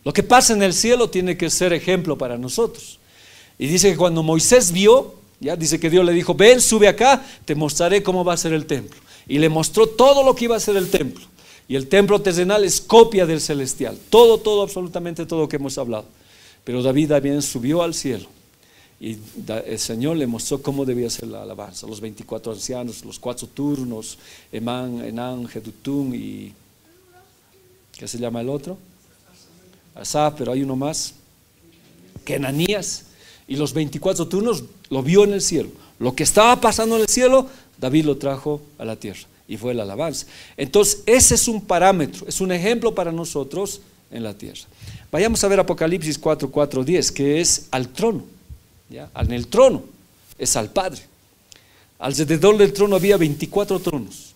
S2: lo que pasa en el cielo tiene que ser ejemplo para nosotros. Y dice que cuando Moisés vio, ya dice que Dios le dijo, ven, sube acá, te mostraré cómo va a ser el templo. Y le mostró todo lo que iba a ser el templo. Y el templo terrenal es copia del celestial. Todo, absolutamente todo lo que hemos hablado. Pero David también subió al cielo. Y el Señor le mostró cómo debía ser la alabanza. Los 24 ancianos, los 4 turnos, Emán, Enán, Jedutún y... ¿qué se llama el otro? Asaf, pero hay uno más. Kenanías. Y los 24 turnos lo vio en el cielo. Lo que estaba pasando en el cielo, David lo trajo a la tierra. Y fue la alabanza. Entonces ese es un parámetro, es un ejemplo para nosotros en la tierra. Vayamos a ver Apocalipsis 4:10, que es al trono, ¿ya? En el trono es al Padre. Alrededor del trono había 24 tronos,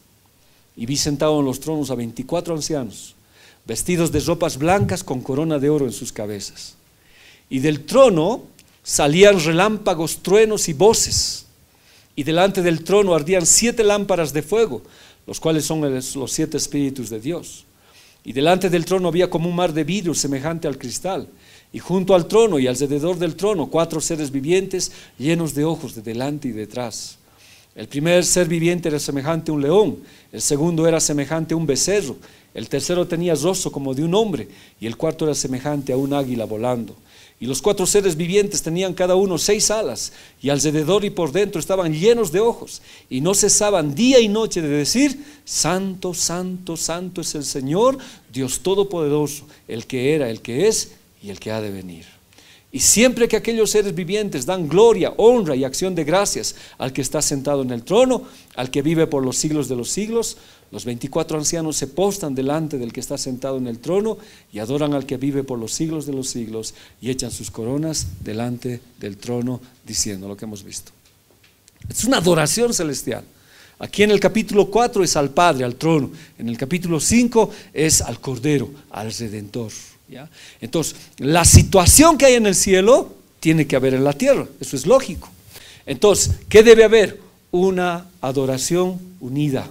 S2: y vi sentado en los tronos a 24 ancianos, vestidos de ropas blancas con corona de oro en sus cabezas. Y del trono salían relámpagos, truenos y voces. Y delante del trono ardían 7 lámparas de fuego, los cuales son los 7 espíritus de Dios. Y delante del trono había como un mar de vidrio semejante al cristal. Y junto al trono y alrededor del trono 4 seres vivientes llenos de ojos de delante y detrás. El primer ser viviente era semejante a un león, el segundo era semejante a un becerro, el tercero tenía rostro como de un hombre y el cuarto era semejante a un águila volando. Y los 4 seres vivientes tenían cada uno 6 alas, y alrededor y por dentro estaban llenos de ojos, y no cesaban día y noche de decir, Santo, Santo, Santo es el Señor, Dios Todopoderoso, el que era, el que es y el que ha de venir. Y siempre que aquellos seres vivientes dan gloria, honra y acción de gracias al que está sentado en el trono, al que vive por los siglos de los siglos, los 24 ancianos se postran delante del que está sentado en el trono y adoran al que vive por los siglos de los siglos y echan sus coronas delante del trono diciendo lo que hemos visto. Es una adoración celestial. Aquí en el capítulo 4 es al Padre, al trono. En el capítulo 5 es al Cordero, al Redentor. ¿Ya? Entonces, la situación que hay en el cielo tiene que haber en la tierra. Eso es lógico. Entonces, ¿qué debe haber? Una adoración unida,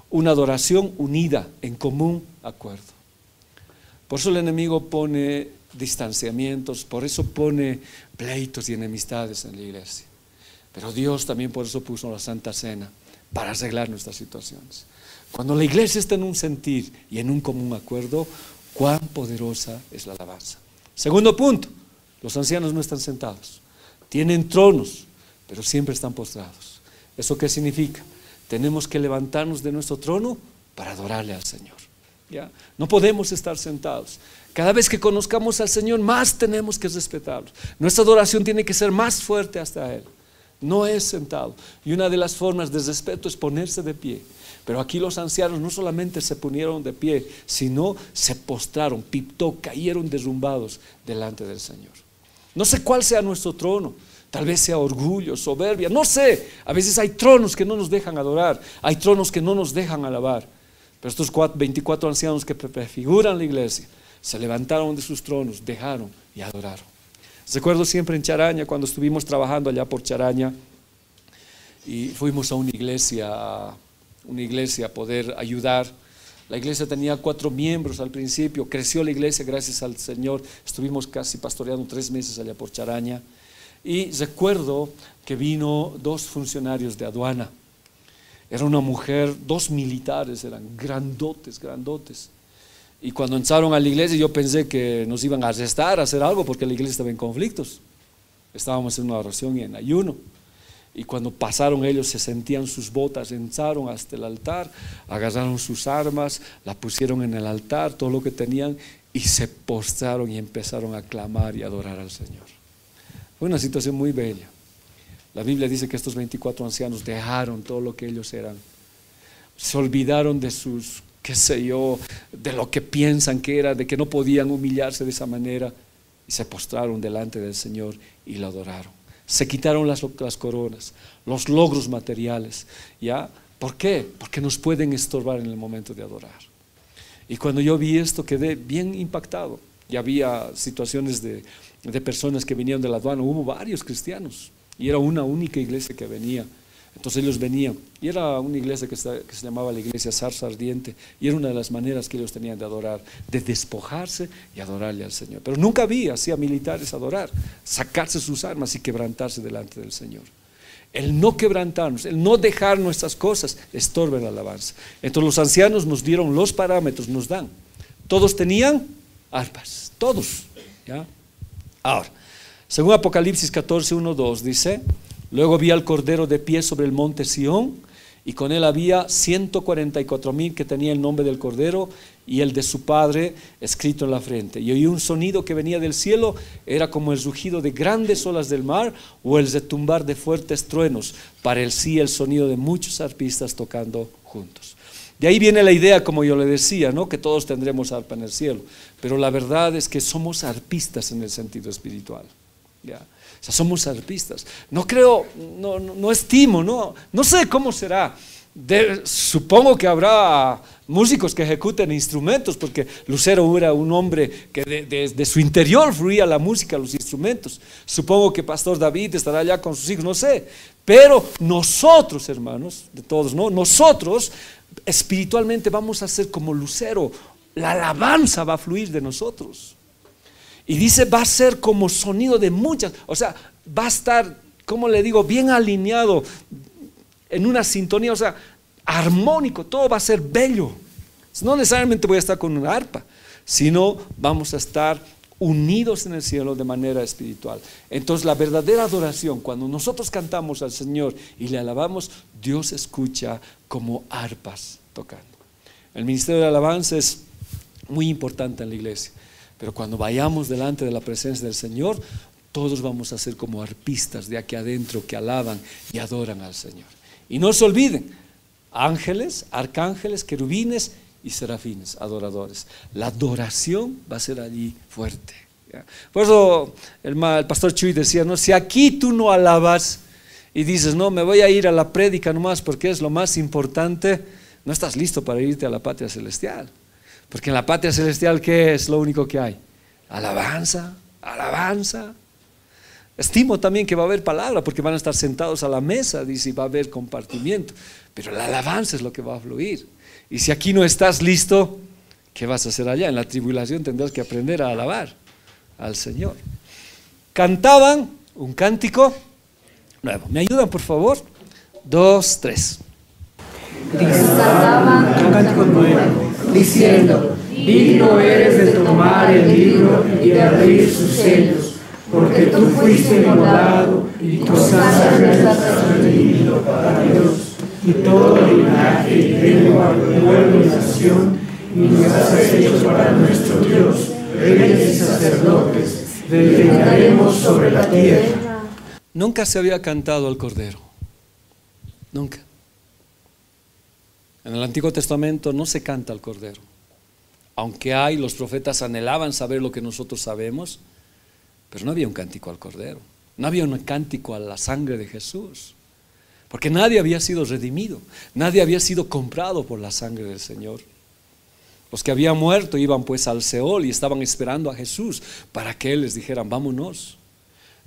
S2: una adoración unida en común acuerdo. Por eso el enemigo pone distanciamientos, por eso pone pleitos y enemistades en la iglesia. Pero Dios también por eso puso la Santa Cena, para arreglar nuestras situaciones. Cuando la iglesia está en un sentir y en un común acuerdo, cuán poderosa es la alabanza. Segundo punto, Los ancianos no están sentados, tienen tronos, pero siempre están postrados. ¿Eso qué significa? Tenemos que levantarnos de nuestro trono para adorarle al Señor. ¿Ya? No podemos estar sentados. Cada vez que conozcamos al Señor, más tenemos que respetarlo. Nuestra adoración tiene que ser más fuerte hasta Él. No es sentado. Y una de las formas de respeto es ponerse de pie. Pero aquí los ancianos no solamente se ponieron de pie, sino se postraron, piptó, cayeron derrumbados delante del Señor. No sé cuál sea nuestro trono. Tal vez sea orgullo, soberbia, no sé. A veces hay tronos que no nos dejan adorar, hay tronos que no nos dejan alabar. Pero estos 24 ancianos que prefiguran la iglesia se levantaron de sus tronos, dejaron y adoraron. Recuerdo siempre en Charaña, cuando estuvimos trabajando allá por Charaña y fuimos a una iglesia a poder ayudar. La iglesia tenía 4 miembros al principio, creció la iglesia gracias al Señor. Estuvimos casi pastoreando 3 meses allá por Charaña. Y recuerdo que vino 2 funcionarios de aduana. Era una mujer, 2 militares, eran grandotes. Y cuando entraron a la iglesia yo pensé que nos iban a arrestar, a hacer algo, porque la iglesia estaba en conflictos. Estábamos en una oración y en ayuno. Y cuando pasaron ellos se sentían sus botas, entraron hasta el altar, agarraron sus armas, la pusieron en el altar, todo lo que tenían, y se postraron y empezaron a clamar y adorar al Señor. Fue una situación muy bella. La Biblia dice que estos 24 ancianos dejaron todo lo que ellos eran. Se olvidaron de sus, qué sé yo, de lo que piensan que era, de que no podían humillarse de esa manera. Y se postraron delante del Señor y lo adoraron. Se quitaron las coronas, los logros materiales. ¿Ya? ¿Por qué? Porque nos pueden estorbar en el momento de adorar. Y cuando yo vi esto quedé bien impactado. Y había situaciones de personas que venían de la aduana, hubo varios cristianos y era una única iglesia que venía. Entonces ellos venían y era una iglesia que se llamaba la iglesia Zarza Ardiente, y era una de las maneras que ellos tenían de adorar, de despojarse y adorarle al Señor. Pero nunca vi así a militares adorar, sacarse sus armas y quebrantarse delante del Señor. El no quebrantarnos, el no dejar nuestras cosas estorba la alabanza. Entonces los ancianos nos dieron los parámetros, nos dan. Todos tenían arpas, todos, ¿ya? Ahora, según Apocalipsis 14, 1, 2 dice: luego vi al Cordero de pie sobre el monte Sión, y con él había 144,000 que tenían el nombre del Cordero y el de su Padre escrito en la frente. Y oí un sonido que venía del cielo, era como el rugido de grandes olas del mar o el retumbar de fuertes truenos, para el sí el sonido de muchos arpistas tocando juntos. De ahí viene la idea, como yo le decía, ¿no? Que todos tendremos arpa en el cielo, pero la verdad es que somos arpistas en el sentido espiritual, ¿ya? O sea, somos arpistas. No creo, no estimo, no sé cómo será. Supongo que habrá músicos que ejecuten instrumentos, porque Lucero era un hombre que de su interior fluía la música, los instrumentos. Supongo que Pastor David estará allá con sus hijos, no sé. Pero nosotros, hermanos, de todos, ¿no? Nosotros espiritualmente vamos a ser como Lucero. La alabanza va a fluir de nosotros. Y dice, va a ser como sonido de muchas, o sea, va a estar, como le digo, bien alineado, en una sintonía, o sea, armónico, todo va a ser bello. No necesariamente voy a estar con una arpa, sino vamos a estar unidos en el cielo de manera espiritual. Entonces la verdadera adoración, cuando nosotros cantamos al Señor y le alabamos, Dios escucha como arpas tocando. El ministerio de alabanza es muy importante en la iglesia. Pero cuando vayamos delante de la presencia del Señor, todos vamos a ser como arpistas de aquí adentro que alaban y adoran al Señor. Y no se olviden, ángeles, arcángeles, querubines y serafines, adoradores. La adoración va a ser allí fuerte, ¿ya? Por eso el pastor Chuy decía, ¿no? Si aquí tú no alabas y dices, no, me voy a ir a la prédica nomás porque es lo más importante, no estás listo para irte a la patria celestial. Porque en la patria celestial, ¿qué es lo único que hay? Alabanza, alabanza. Estimo también que va a haber palabra, porque van a estar sentados a la mesa, dice, y va a haber compartimiento. Pero la alabanza es lo que va a fluir. Y si aquí no estás listo, ¿qué vas a hacer allá? En la tribulación tendrás que aprender a alabar al Señor. Cantaban un cántico nuevo. ¿Me ayudan, por favor? 2, 3.
S3: Cantaban un cántico nuevo, diciendo: digno eres de tomar el libro y de abrir sus sellos, porque tú fuiste inmolado y tu sangre has redimido para Dios y todo linaje y lengua, pueblo y nación, y nos has hecho para nuestro Dios, reyes y sacerdotes, reinaremos sobre la tierra.
S2: Nunca se había cantado al Cordero, nunca. En el Antiguo Testamento no se canta al Cordero, aunque los profetas anhelaban saber lo que nosotros sabemos, pero no había un cántico al Cordero, no había un cántico a la sangre de Jesús, porque nadie había sido redimido, nadie había sido comprado por la sangre del Señor. Los que habían muerto iban pues al Seol y estaban esperando a Jesús para que Él les dijera: vámonos.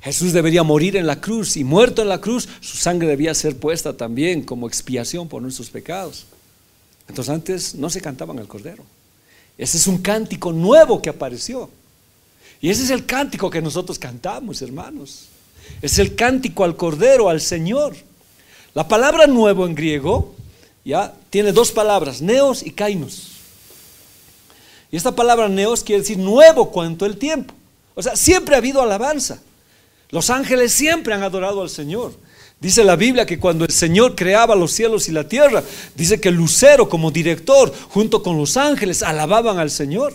S2: Jesús debería morir en la cruz, y muerto en la cruz, su sangre debía ser puesta también como expiación por nuestros pecados. Entonces antes no se cantaban al Cordero. Ese es un cántico nuevo que apareció. Y ese es el cántico que nosotros cantamos, hermanos. Es el cántico al Cordero, al Señor. La palabra nuevo en griego tiene dos palabras, neos y kainos. Y esta palabra neos quiere decir nuevo cuanto el tiempo. O sea, siempre ha habido alabanza. Los ángeles siempre han adorado al Señor. Dice la Biblia que cuando el Señor creaba los cielos y la tierra, dice que el lucero como director junto con los ángeles alababan al Señor.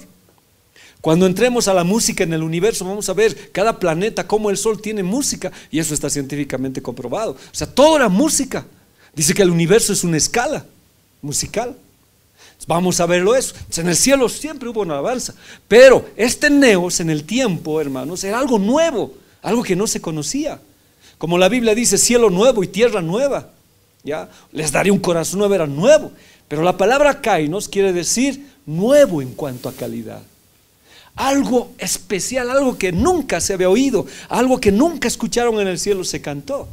S2: Cuando entremos a la música en el universo, vamos a ver cada planeta, cómo el sol tiene música, y eso está científicamente comprobado. O sea, todo era música. Dice que el universo es una escala musical. Vamos a verlo eso. En el cielo siempre hubo una alabanza, pero este neos en el tiempo, hermanos, era algo nuevo, algo que no se conocía. Como la Biblia dice, cielo nuevo y tierra nueva. Les daré un corazón nuevo, era nuevo. Pero la palabra kainos quiere decir nuevo en cuanto a calidad. Algo especial, algo que nunca se había oído, algo que nunca escucharon en el cielo se cantó.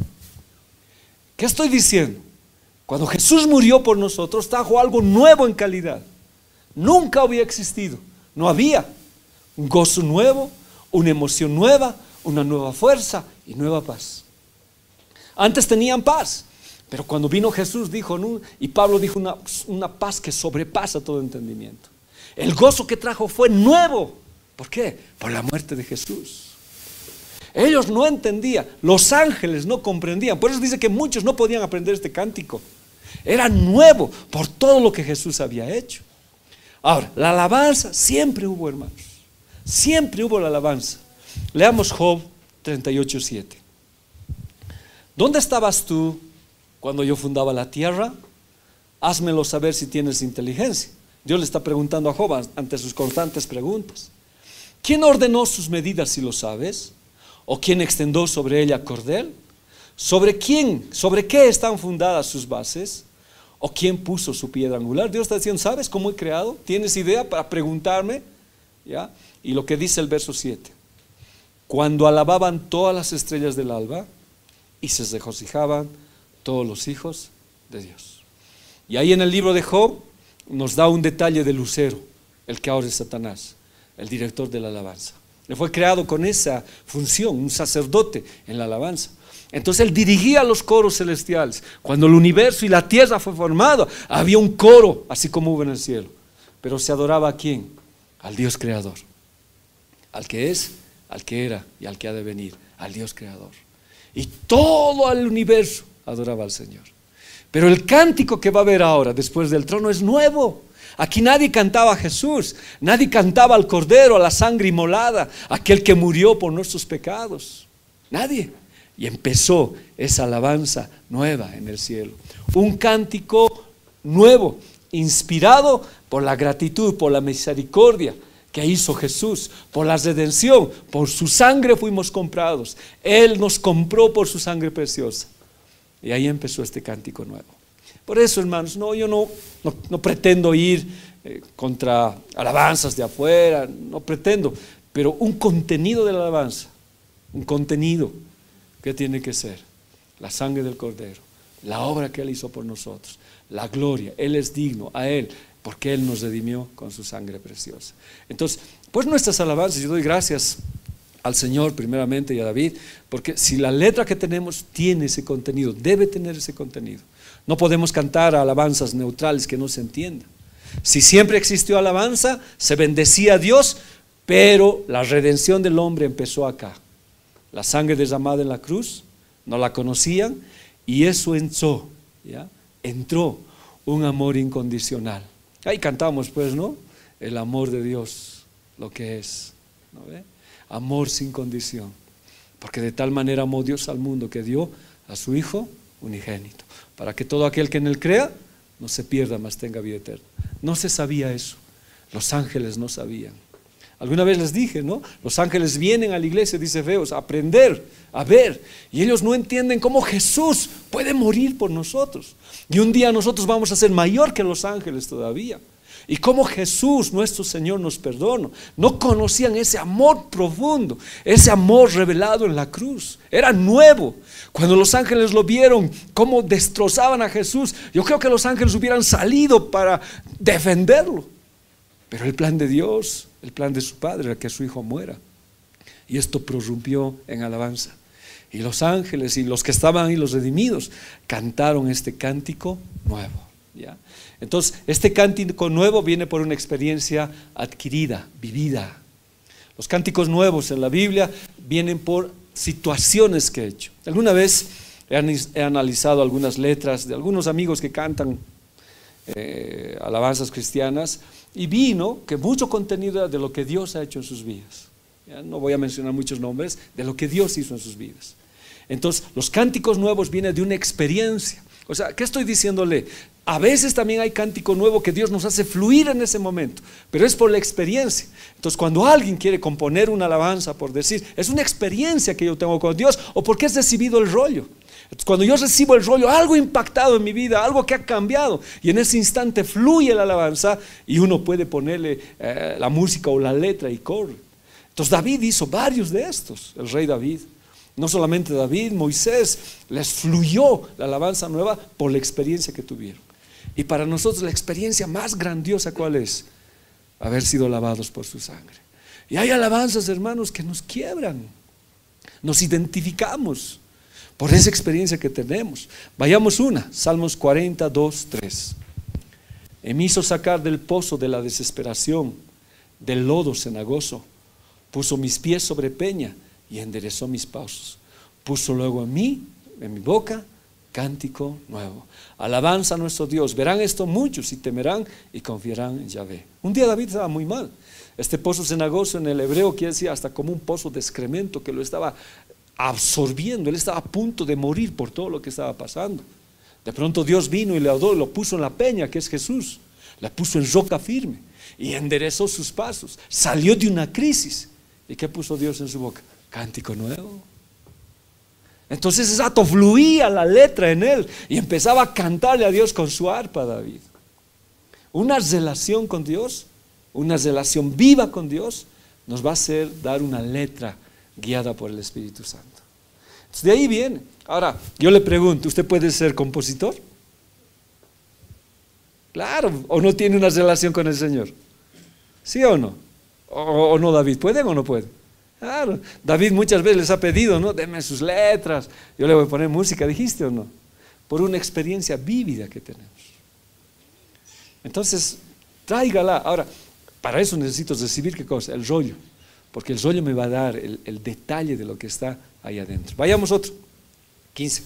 S2: ¿Qué estoy diciendo? Cuando Jesús murió por nosotros, trajo algo nuevo en calidad. Nunca había existido, no había un gozo nuevo, una emoción nueva, una nueva fuerza y nueva paz. Antes tenían paz, pero cuando vino Jesús dijo, ¿no? Y Pablo dijo una paz que sobrepasa todo entendimiento. El gozo que trajo fue nuevo. ¿Por qué? Por la muerte de Jesús. Ellos no entendían, los ángeles no comprendían. Por eso dice que muchos no podían aprender este cántico. Era nuevo por todo lo que Jesús había hecho. Ahora, la alabanza siempre hubo, hermanos. Siempre hubo la alabanza. Leamos Job 38:7. ¿Dónde estabas tú cuando yo fundaba la tierra? Házmelo saber si tienes inteligencia. Dios le está preguntando a Job ante sus constantes preguntas. ¿Quién ordenó sus medidas, si lo sabes? ¿O quién extendió sobre ella cordel? ¿Sobre qué están fundadas sus bases? ¿O quién puso su piedra angular? Dios está diciendo, ¿sabes cómo he creado? ¿Tienes idea para preguntarme? Y lo que dice el verso 7. Cuando alababan todas las estrellas del alba y se regocijaban todos los hijos de Dios. Y ahí en el libro de Job nos da un detalle de Lucero, el que ahora es Satanás, el director de la alabanza. Él fue creado con esa función, un sacerdote en la alabanza. Entonces él dirigía los coros celestiales. Cuando el universo y la tierra fue formado, había un coro, así como hubo en el cielo. Pero se adoraba ¿a quién? Al Dios creador. Al que es, al que era y al que ha de venir, al Dios creador. Y todo el universo adoraba al Señor. Pero el cántico que va a haber ahora, después del trono, es nuevo. Aquí nadie cantaba a Jesús, nadie cantaba al Cordero, a la sangre inmolada, aquel que murió por nuestros pecados. Nadie. Y empezó esa alabanza nueva en el cielo. Un cántico nuevo, inspirado por la gratitud, por la misericordia que hizo Jesús, por la redención, por su sangre fuimos comprados. Él nos compró por su sangre preciosa. Y ahí empezó este cántico nuevo. Por eso, hermanos, yo no pretendo ir contra alabanzas de afuera, no pretendo, pero un contenido de la alabanza, un contenido que tiene que ser la sangre del Cordero, la obra que Él hizo por nosotros, la gloria. Él es digno, a Él, porque Él nos redimió con su sangre preciosa. Entonces, pues nuestras alabanzas, yo doy gracias al Señor primeramente y a David, porque si la letra que tenemos tiene ese contenido, debe tener ese contenido. No podemos cantar alabanzas neutrales que no se entiendan. Si siempre existió alabanza, se bendecía a Dios, pero la redención del hombre empezó acá. la sangre derramada en la cruz, no la conocían, y eso entró, ¿ya? Entró un amor incondicional. Ahí cantamos pues, ¿no? El amor de Dios, lo que es, ¿no ve? Amor sin condición, porque de tal manera amó Dios al mundo que dio a su Hijo unigénito, para que todo aquel que en Él crea no se pierda, mas tenga vida eterna. No se sabía eso, los ángeles no sabían. Alguna vez les dije, ¿no? Los ángeles vienen a la iglesia, dice Feos, a aprender, a ver, y ellos no entienden cómo Jesús puede morir por nosotros, y un día nosotros vamos a ser mayor que los ángeles todavía, y cómo Jesús, nuestro Señor, nos perdona. No conocían ese amor profundo, ese amor revelado en la cruz, era nuevo. Cuando los ángeles lo vieron, cómo destrozaban a Jesús, yo creo que los ángeles hubieran salido para defenderlo, pero el plan de Dios, el plan de su Padre era que su Hijo muera, y esto prorrumpió en alabanza, y los ángeles y los que estaban ahí, los redimidos, cantaron este cántico nuevo, ¿ya? Entonces este cántico nuevo viene por una experiencia adquirida, vivida. Los cánticos nuevos en la Biblia vienen por situaciones que he hecho. Alguna vez he analizado algunas letras de algunos amigos que cantan alabanzas cristianas, y vi, ¿no?, que mucho contenido era de lo que Dios ha hecho en sus vidas. ¿Ya? No voy a mencionar muchos nombres, de lo que Dios hizo en sus vidas. Entonces los cánticos nuevos vienen de una experiencia. O sea, ¿qué estoy diciéndole? A veces también hay cántico nuevo que Dios nos hace fluir en ese momento, pero es por la experiencia. Entonces cuando alguien quiere componer una alabanza, por decir, es una experiencia que yo tengo con Dios, o porque has recibido el rollo. Entonces, cuando yo recibo el rollo, algo ha impactado en mi vida, algo que ha cambiado, y en ese instante fluye la alabanza, y uno puede ponerle la música o la letra y corre. Entonces David hizo varios de estos, el rey David. No solamente David, Moisés, les fluyó la alabanza nueva por la experiencia que tuvieron. Y para nosotros la experiencia más grandiosa, ¿cuál es? Haber sido lavados por su sangre. Y hay alabanzas, hermanos, que nos quiebran. Nos identificamos por esa experiencia que tenemos. Vayamos una, Salmos 42, 3. Me hizo sacar del pozo de la desesperación, del lodo cenagoso. Puso mis pies sobre peña y enderezó mis pasos. Puso luego en mi boca, cántico nuevo. Alabanza a nuestro Dios. Verán esto muchos y temerán y confiarán en Yahvé. Un día David estaba muy mal. Este pozo cenagoso en el hebreo quiere decir hasta como un pozo de excremento que lo estaba absorbiendo. Él estaba a punto de morir por todo lo que estaba pasando. De pronto Dios vino y le adoró, lo puso en la peña, que es Jesús. La puso en roca firme y enderezó sus pasos. Salió de una crisis. ¿Y qué puso Dios en su boca? Cántico nuevo. Entonces ese rato fluía la letra en él y empezaba a cantarle a Dios con su arpa, David. Una relación con Dios, una relación viva con Dios, nos va a hacer dar una letra guiada por el Espíritu Santo. Entonces de ahí viene. Ahora, yo le pregunto, ¿usted puede ser compositor? Claro, ¿o no tiene una relación con el Señor? ¿Sí o no? ¿O no, David? ¿Pueden o no pueden? Claro, David muchas veces les ha pedido, ¿no? Denme sus letras, yo le voy a poner música, ¿dijiste o no? Por una experiencia vívida que tenemos. Entonces, tráigala. Ahora, para eso necesito recibir, ¿qué cosa? El rollo, porque el rollo me va a dar el detalle de lo que está ahí adentro. Vayamos otro, 15.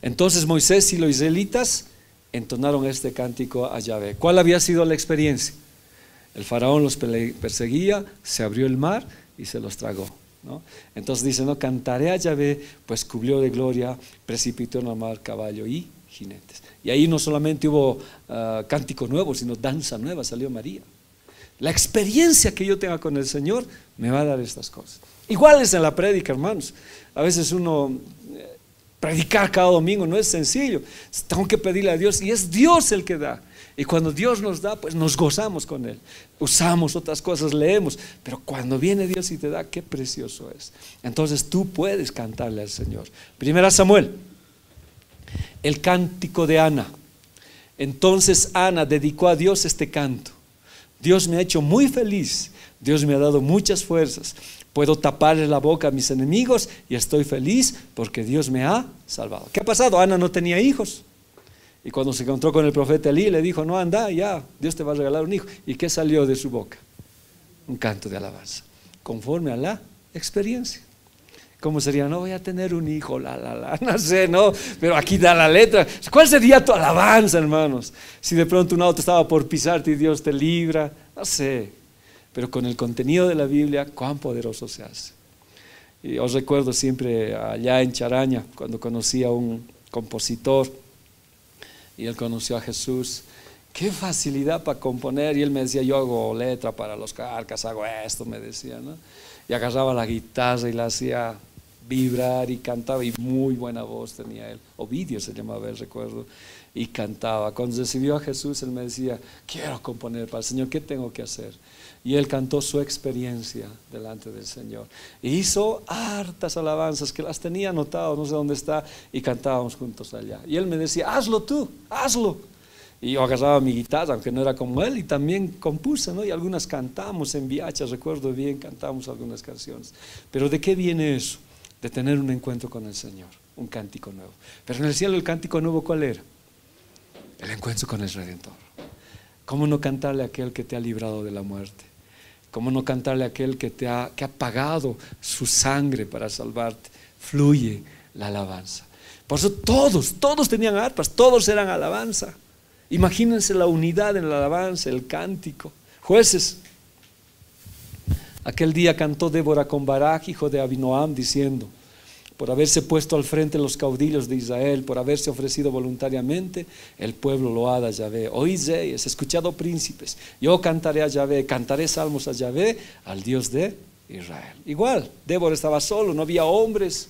S2: Entonces Moisés y los israelitas entonaron este cántico a Yahvé. ¿Cuál había sido la experiencia? El faraón los perseguía, se abrió el mar y se los tragó, ¿no? Entonces dice, no, cantaré a Yahvé, pues cubrió de gloria, precipitó en el mar caballo y jinetes. Y ahí no solamente hubo cántico nuevo, sino danza nueva, salió María. La experiencia que yo tenga con el Señor me va a dar estas cosas. Igual es en la prédica, hermanos. A veces uno predicar cada domingo no es sencillo. Tengo que pedirle a Dios, y es Dios el que da. Y cuando Dios nos da, pues nos gozamos con Él. Usamos otras cosas, leemos, pero cuando viene Dios y te da, qué precioso es. Entonces tú puedes cantarle al Señor. Primera Samuel, el cántico de Ana. Entonces Ana dedicó a Dios este canto. Dios me ha hecho muy feliz, Dios me ha dado muchas fuerzas. Puedo taparle la boca a mis enemigos y estoy feliz porque Dios me ha salvado. ¿Qué ha pasado? Ana no tenía hijos. Y cuando se encontró con el profeta Elí, le dijo, no, anda, ya, Dios te va a regalar un hijo. ¿Y qué salió de su boca? Un canto de alabanza, conforme a la experiencia. ¿Cómo sería? No voy a tener un hijo, no sé, no, pero aquí da la letra. ¿Cuál sería tu alabanza, hermanos? Si de pronto un auto estaba por pisarte y Dios te libra, no sé. Pero con el contenido de la Biblia, cuán poderoso se hace. Y os recuerdo siempre allá en Charaña, cuando conocí a un compositor y él conoció a Jesús. Qué facilidad para componer. Y él me decía, yo hago letra para los carcas, hago esto, me decía, ¿no? Y agarraba la guitarra y la hacía vibrar y cantaba, y muy buena voz tenía él. Ovidio se llamaba él, recuerdo, y cantaba. Cuando recibió a Jesús, él me decía, quiero componer para el Señor, ¿qué tengo que hacer? Y él cantó su experiencia delante del Señor. Y hizo hartas alabanzas que las tenía anotado, no sé dónde está, y cantábamos juntos allá. Y él me decía, hazlo tú, hazlo. Y yo agarraba mi guitarra, aunque no era como él, y también compuse, ¿no? Y algunas cantamos en Viacha, recuerdo bien, cantamos algunas canciones. Pero ¿de qué viene eso? De tener un encuentro con el Señor, un cántico nuevo. Pero en el cielo el cántico nuevo, ¿cuál era? El encuentro con el Redentor. ¿Cómo no cantarle a aquel que te ha librado de la muerte? ¿Cómo no cantarle a aquel que ha pagado su sangre para salvarte? Fluye la alabanza. Por eso todos tenían arpas, todos eran alabanza. Imagínense la unidad en la alabanza, el cántico. Jueces, aquel día cantó Débora con Barak, hijo de Abinoam, diciendo, por haberse puesto al frente los caudillos de Israel, por haberse ofrecido voluntariamente, el pueblo loada a Yahvé. Oíd reyes, escuchado príncipes, yo cantaré a Yahvé, cantaré salmos a Yahvé, al Dios de Israel. Igual, Débora estaba solo, no había hombres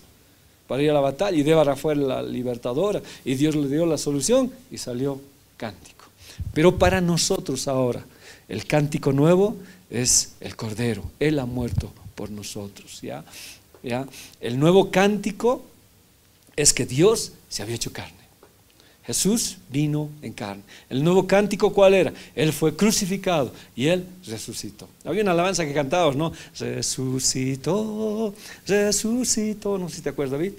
S2: para ir a la batalla, y Débora fue la libertadora, y Dios le dio la solución, y salió cántico. Pero para nosotros ahora, el cántico nuevo es el Cordero. Él ha muerto por nosotros, ¿ya? El nuevo cántico es que Dios se había hecho carne. Jesús vino en carne. El nuevo cántico, ¿cuál era? Él fue crucificado y Él resucitó. Había una alabanza que cantábamos, ¿no? Resucitó, resucitó. No sé si te acuerdas, David.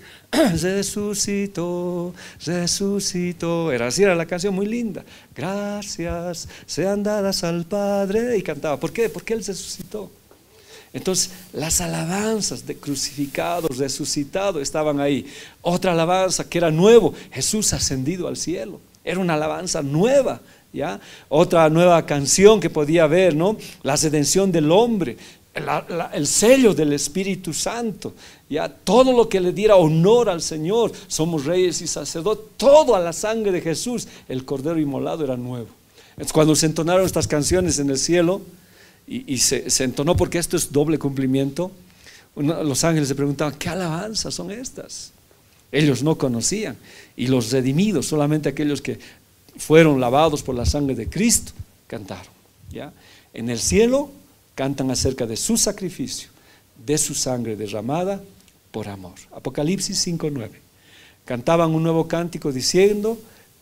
S2: Resucitó, resucitó. Así era la canción, muy linda. Gracias sean dadas al Padre. Y cantaba. ¿Por qué? Porque Él resucitó. Entonces las alabanzas de crucificado, resucitado estaban ahí. Otra alabanza que era nuevo, Jesús ascendido al cielo. Era una alabanza nueva, ¿ya? Otra nueva canción que podía haber, ¿no? La redención del hombre, el sello del Espíritu Santo, ¿ya? Todo lo que le diera honor al Señor. Somos reyes y sacerdotes, todo a la sangre de Jesús. El Cordero inmolado era nuevo. Entonces cuando se entonaron estas canciones en el cielo, y se entonó, porque esto es doble cumplimiento. Los ángeles se preguntaban, ¿qué alabanzas son estas? Ellos no conocían. Y los redimidos, solamente aquellos que fueron lavados por la sangre de Cristo, cantaron, ¿ya? En el cielo cantan acerca de su sacrificio, de su sangre derramada por amor. Apocalipsis 5:9. Cantaban un nuevo cántico diciendo,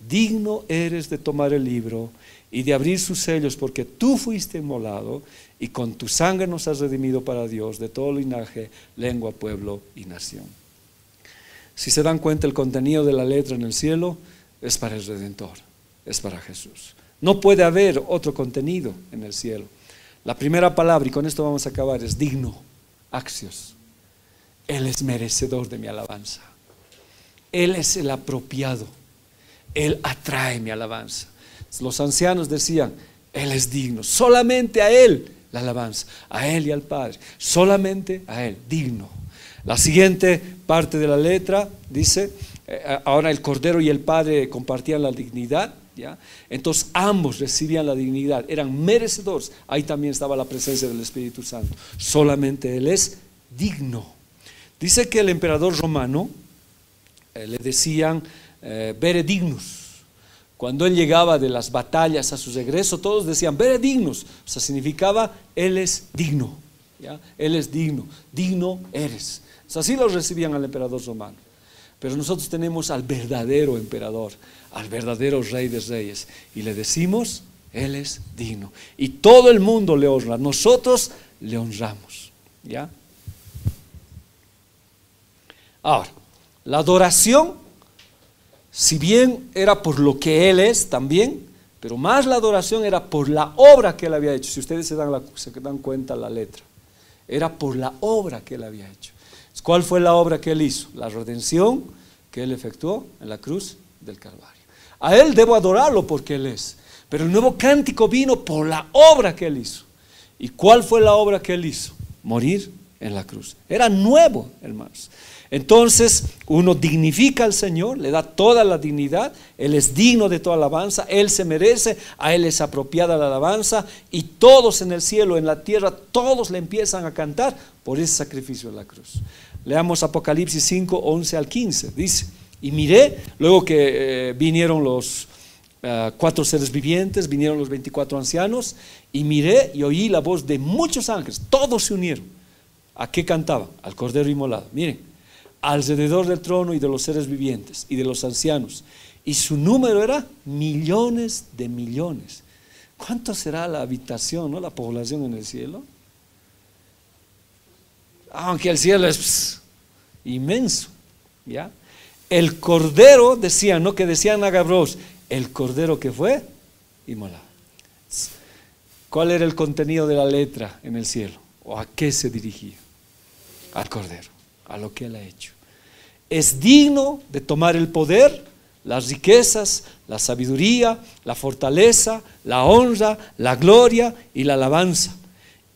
S2: digno eres de tomar el libro y de abrir sus sellos, porque tú fuiste inmolado y con tu sangre nos has redimido para Dios de todo linaje, lengua, pueblo y nación. Si se dan cuenta, el contenido de la letra en el cielo es para el Redentor, es para Jesús. No puede haber otro contenido en el cielo. La primera palabra, y con esto vamos a acabar, es digno, axios. Él es merecedor de mi alabanza. Él es el apropiado. Él atrae mi alabanza. Los ancianos decían, Él es digno, solamente a Él la alabanza, a Él y al Padre, solamente a Él, digno. La siguiente parte de la letra dice, ahora el Cordero y el Padre compartían la dignidad, ¿ya? Entonces ambos recibían la dignidad, eran merecedores. Ahí también estaba la presencia del Espíritu Santo, solamente Él es digno. Dice que el emperador romano le decían vere dignus. Cuando él llegaba de las batallas a su regreso, todos decían vere dignus, o sea, significaba Él es digno, ¿ya? Él es digno, digno eres. O sea, así lo recibían al emperador romano. Pero nosotros tenemos al verdadero emperador, al verdadero Rey de Reyes, y le decimos, Él es digno. Y todo el mundo le honra, nosotros le honramos, ¿ya? Ahora, la adoración, si bien era por lo que Él es también, pero más la adoración era por la obra que Él había hecho. Si ustedes se dan cuenta la letra, era por la obra que Él había hecho. ¿Cuál fue la obra que Él hizo? La redención que Él efectuó en la cruz del Calvario. A Él debo adorarlo porque Él es. Pero el nuevo cántico vino por la obra que Él hizo. ¿Y cuál fue la obra que Él hizo? Morir en la cruz. Era nuevo, hermanos. Entonces uno dignifica al Señor, le da toda la dignidad. Él es digno de toda alabanza, Él se merece, a Él es apropiada la alabanza, y todos en el cielo, en la tierra, todos le empiezan a cantar por ese sacrificio en la cruz. Leamos Apocalipsis 5, 11 al 15. Dice: y miré, luego que vinieron los 4 seres vivientes, vinieron los 24 ancianos, y miré y oí la voz de muchos ángeles. Todos se unieron. ¿A qué cantaban? Al Cordero inmolado. Miren, alrededor del trono y de los seres vivientes y de los ancianos, y su número era millones de millones. ¿Cuánto será la habitación, no, la población en el cielo? Aunque el cielo es inmenso, ¿ya? El Cordero, decían, ¿no? Que decían agabros, el Cordero que fue inmolado. ¿Cuál era el contenido de la letra en el cielo? ¿O a qué se dirigía? Al Cordero, a lo que Él ha hecho. Es digno de tomar el poder, las riquezas, la sabiduría, la fortaleza, la honra, la gloria y la alabanza.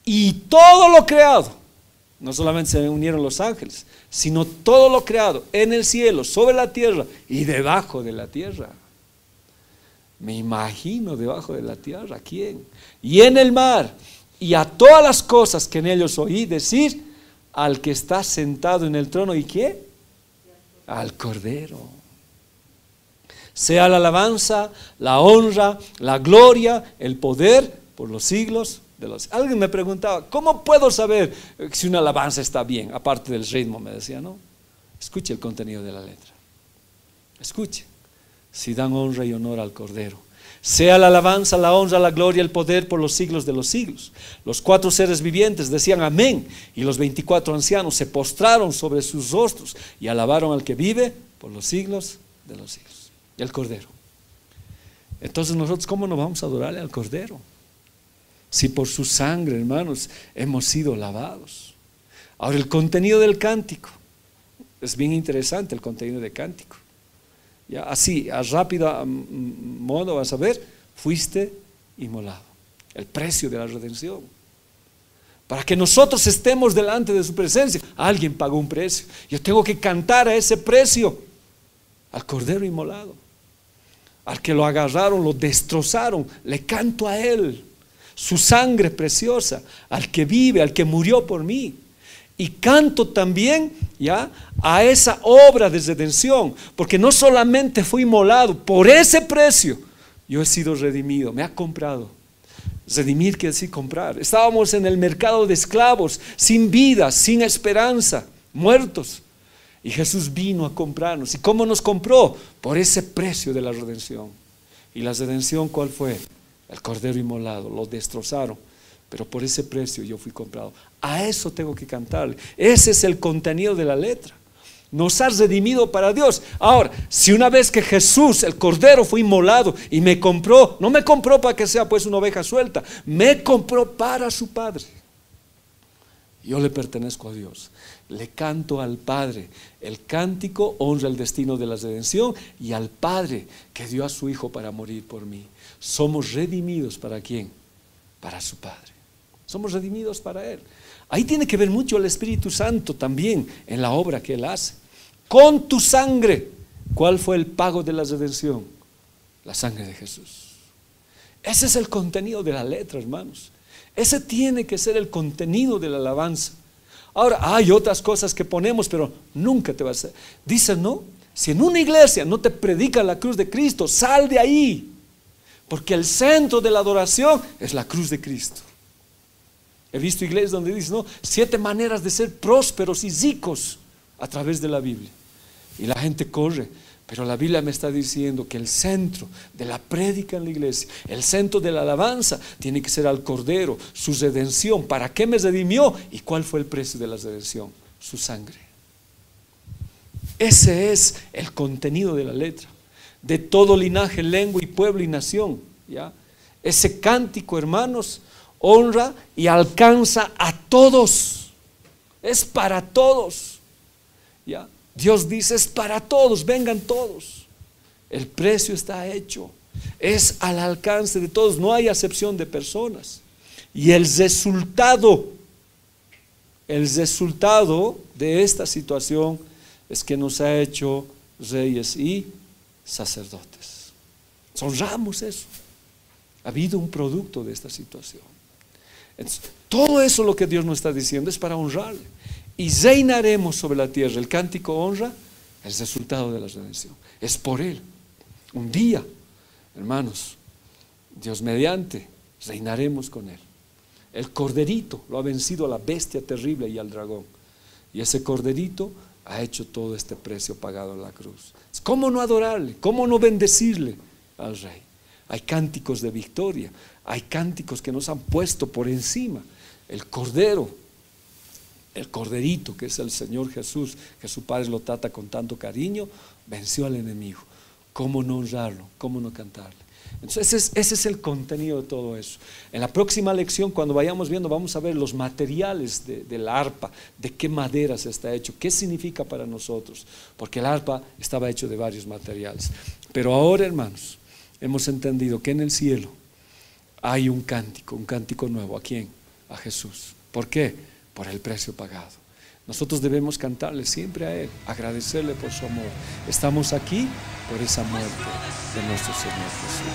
S2: Y todo lo creado, no solamente se unieron los ángeles, sino todo lo creado en el cielo, sobre la tierra y debajo de la tierra. Me imagino debajo de la tierra, ¿quién? Y en el mar, y a todas las cosas que en ellos oí decir, al que está sentado en el trono, ¿y qué? Al Cordero. Sea la alabanza, la honra, la gloria, el poder por los siglos de los siglos. Alguien me preguntaba, ¿cómo puedo saber si una alabanza está bien? Aparte del ritmo, me decía, ¿no? Escuche el contenido de la letra. Escuche. Si dan honra y honor al Cordero. Sea la alabanza, la honra, la gloria, el poder por los siglos de los siglos. Los 4 seres vivientes decían amén, y los 24 ancianos se postraron sobre sus rostros y alabaron al que vive por los siglos de los siglos. Y el Cordero. Entonces nosotros, ¿cómo no vamos a adorarle al Cordero? Si por su sangre, hermanos, hemos sido lavados. Ahora, el contenido del cántico. Es bien interesante el contenido del cántico. Ya, así, a rápido modo vas a ver, fuiste inmolado. El precio de la redención. Para que nosotros estemos delante de su presencia, alguien pagó un precio. Yo tengo que cantar a ese precio, al Cordero inmolado. Al que lo agarraron, lo destrozaron, le canto a Él. Su sangre preciosa, al que vive, al que murió por mí. Y canto también, ya, a esa obra de redención, porque no solamente fui inmolado, por ese precio yo he sido redimido, me ha comprado. Redimir quiere decir comprar. Estábamos en el mercado de esclavos, sin vida, sin esperanza, muertos, y Jesús vino a comprarnos. ¿Y cómo nos compró? Por ese precio de la redención. ¿Y la redención cuál fue? El Cordero inmolado. Lo destrozaron, pero por ese precio yo fui comprado. A eso tengo que cantarle. Ese es el contenido de la letra. Nos has redimido para Dios. Ahora, si una vez que Jesús, el Cordero, fue inmolado y me compró, no me compró para que sea pues una oveja suelta, me compró para su Padre. Yo le pertenezco a Dios. Le canto al Padre. El cántico honra el destino de la redención, y al Padre que dio a su Hijo para morir por mí. Somos redimidos ¿para quién? Para su Padre. Somos redimidos para Él. Ahí tiene que ver mucho el Espíritu Santo también en la obra que Él hace. Con tu sangre, ¿cuál fue el pago de la redención? La sangre de Jesús. Ese es el contenido de la letra, hermanos. Ese tiene que ser el contenido de la alabanza. Ahora, hay otras cosas que ponemos, pero nunca te vas a... Dicen, no, si en una iglesia no te predica la cruz de Cristo, sal de ahí. Porque el centro de la adoración es la cruz de Cristo. He visto iglesias donde dicen, no, 7 maneras de ser prósperos y ricos a través de la Biblia. Y la gente corre. Pero la Biblia me está diciendo que el centro de la prédica en la iglesia, el centro de la alabanza, tiene que ser al Cordero, su redención. ¿Para qué me redimió? ¿Y cuál fue el precio de la redención? Su sangre. Ese es el contenido de la letra. De todo linaje, lengua y pueblo y nación, ¿ya? Ese cántico, hermanos, honra y alcanza a todos. Es para todos. ¿Ya? Dios dice, es para todos, vengan todos. El precio está hecho, es al alcance de todos, no hay acepción de personas. Y el resultado de esta situación es que nos ha hecho reyes y sacerdotes. Honramos eso. Ha habido un producto de esta situación. Entonces, todo eso lo que Dios nos está diciendo es para honrarle. Y reinaremos sobre la tierra. El cántico honra el resultado de la redención. Es por Él. Un día, hermanos, Dios mediante, reinaremos con Él. El corderito lo ha vencido a la bestia terrible y al dragón. Y ese corderito ha hecho todo este precio pagado en la cruz. ¿Cómo no adorarle? ¿Cómo no bendecirle al Rey? Hay cánticos de victoria, hay cánticos que nos han puesto por encima. El cordero, el corderito que es el Señor Jesús, que su Padre lo trata con tanto cariño, venció al enemigo. ¿Cómo no honrarlo? ¿Cómo no cantarle? Entonces ese es el contenido de todo eso. En la próxima lección, cuando vayamos viendo, vamos a ver los materiales de la arpa, de qué maderas está hecho, qué significa para nosotros, porque el arpa estaba hecho de varios materiales. Pero ahora, hermanos, hemos entendido que en el cielo hay un cántico nuevo. ¿A quién? A Jesús. ¿Por qué? Por el precio pagado. Nosotros debemos cantarle siempre a Él, agradecerle por su amor. Estamos aquí por esa muerte de nuestro Señor Jesús.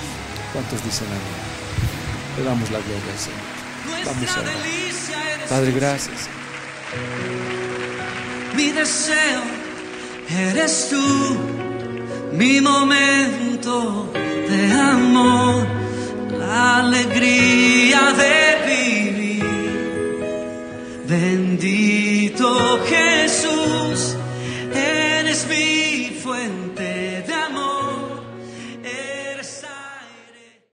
S2: ¿Cuántos dicen amén? Le damos la gloria al Señor. Vamos a orar. Padre, gracias.
S1: Mi deseo eres tú, mi momento de amor, la alegría de vivir. Bendito Jesús, eres mi fuente de amor.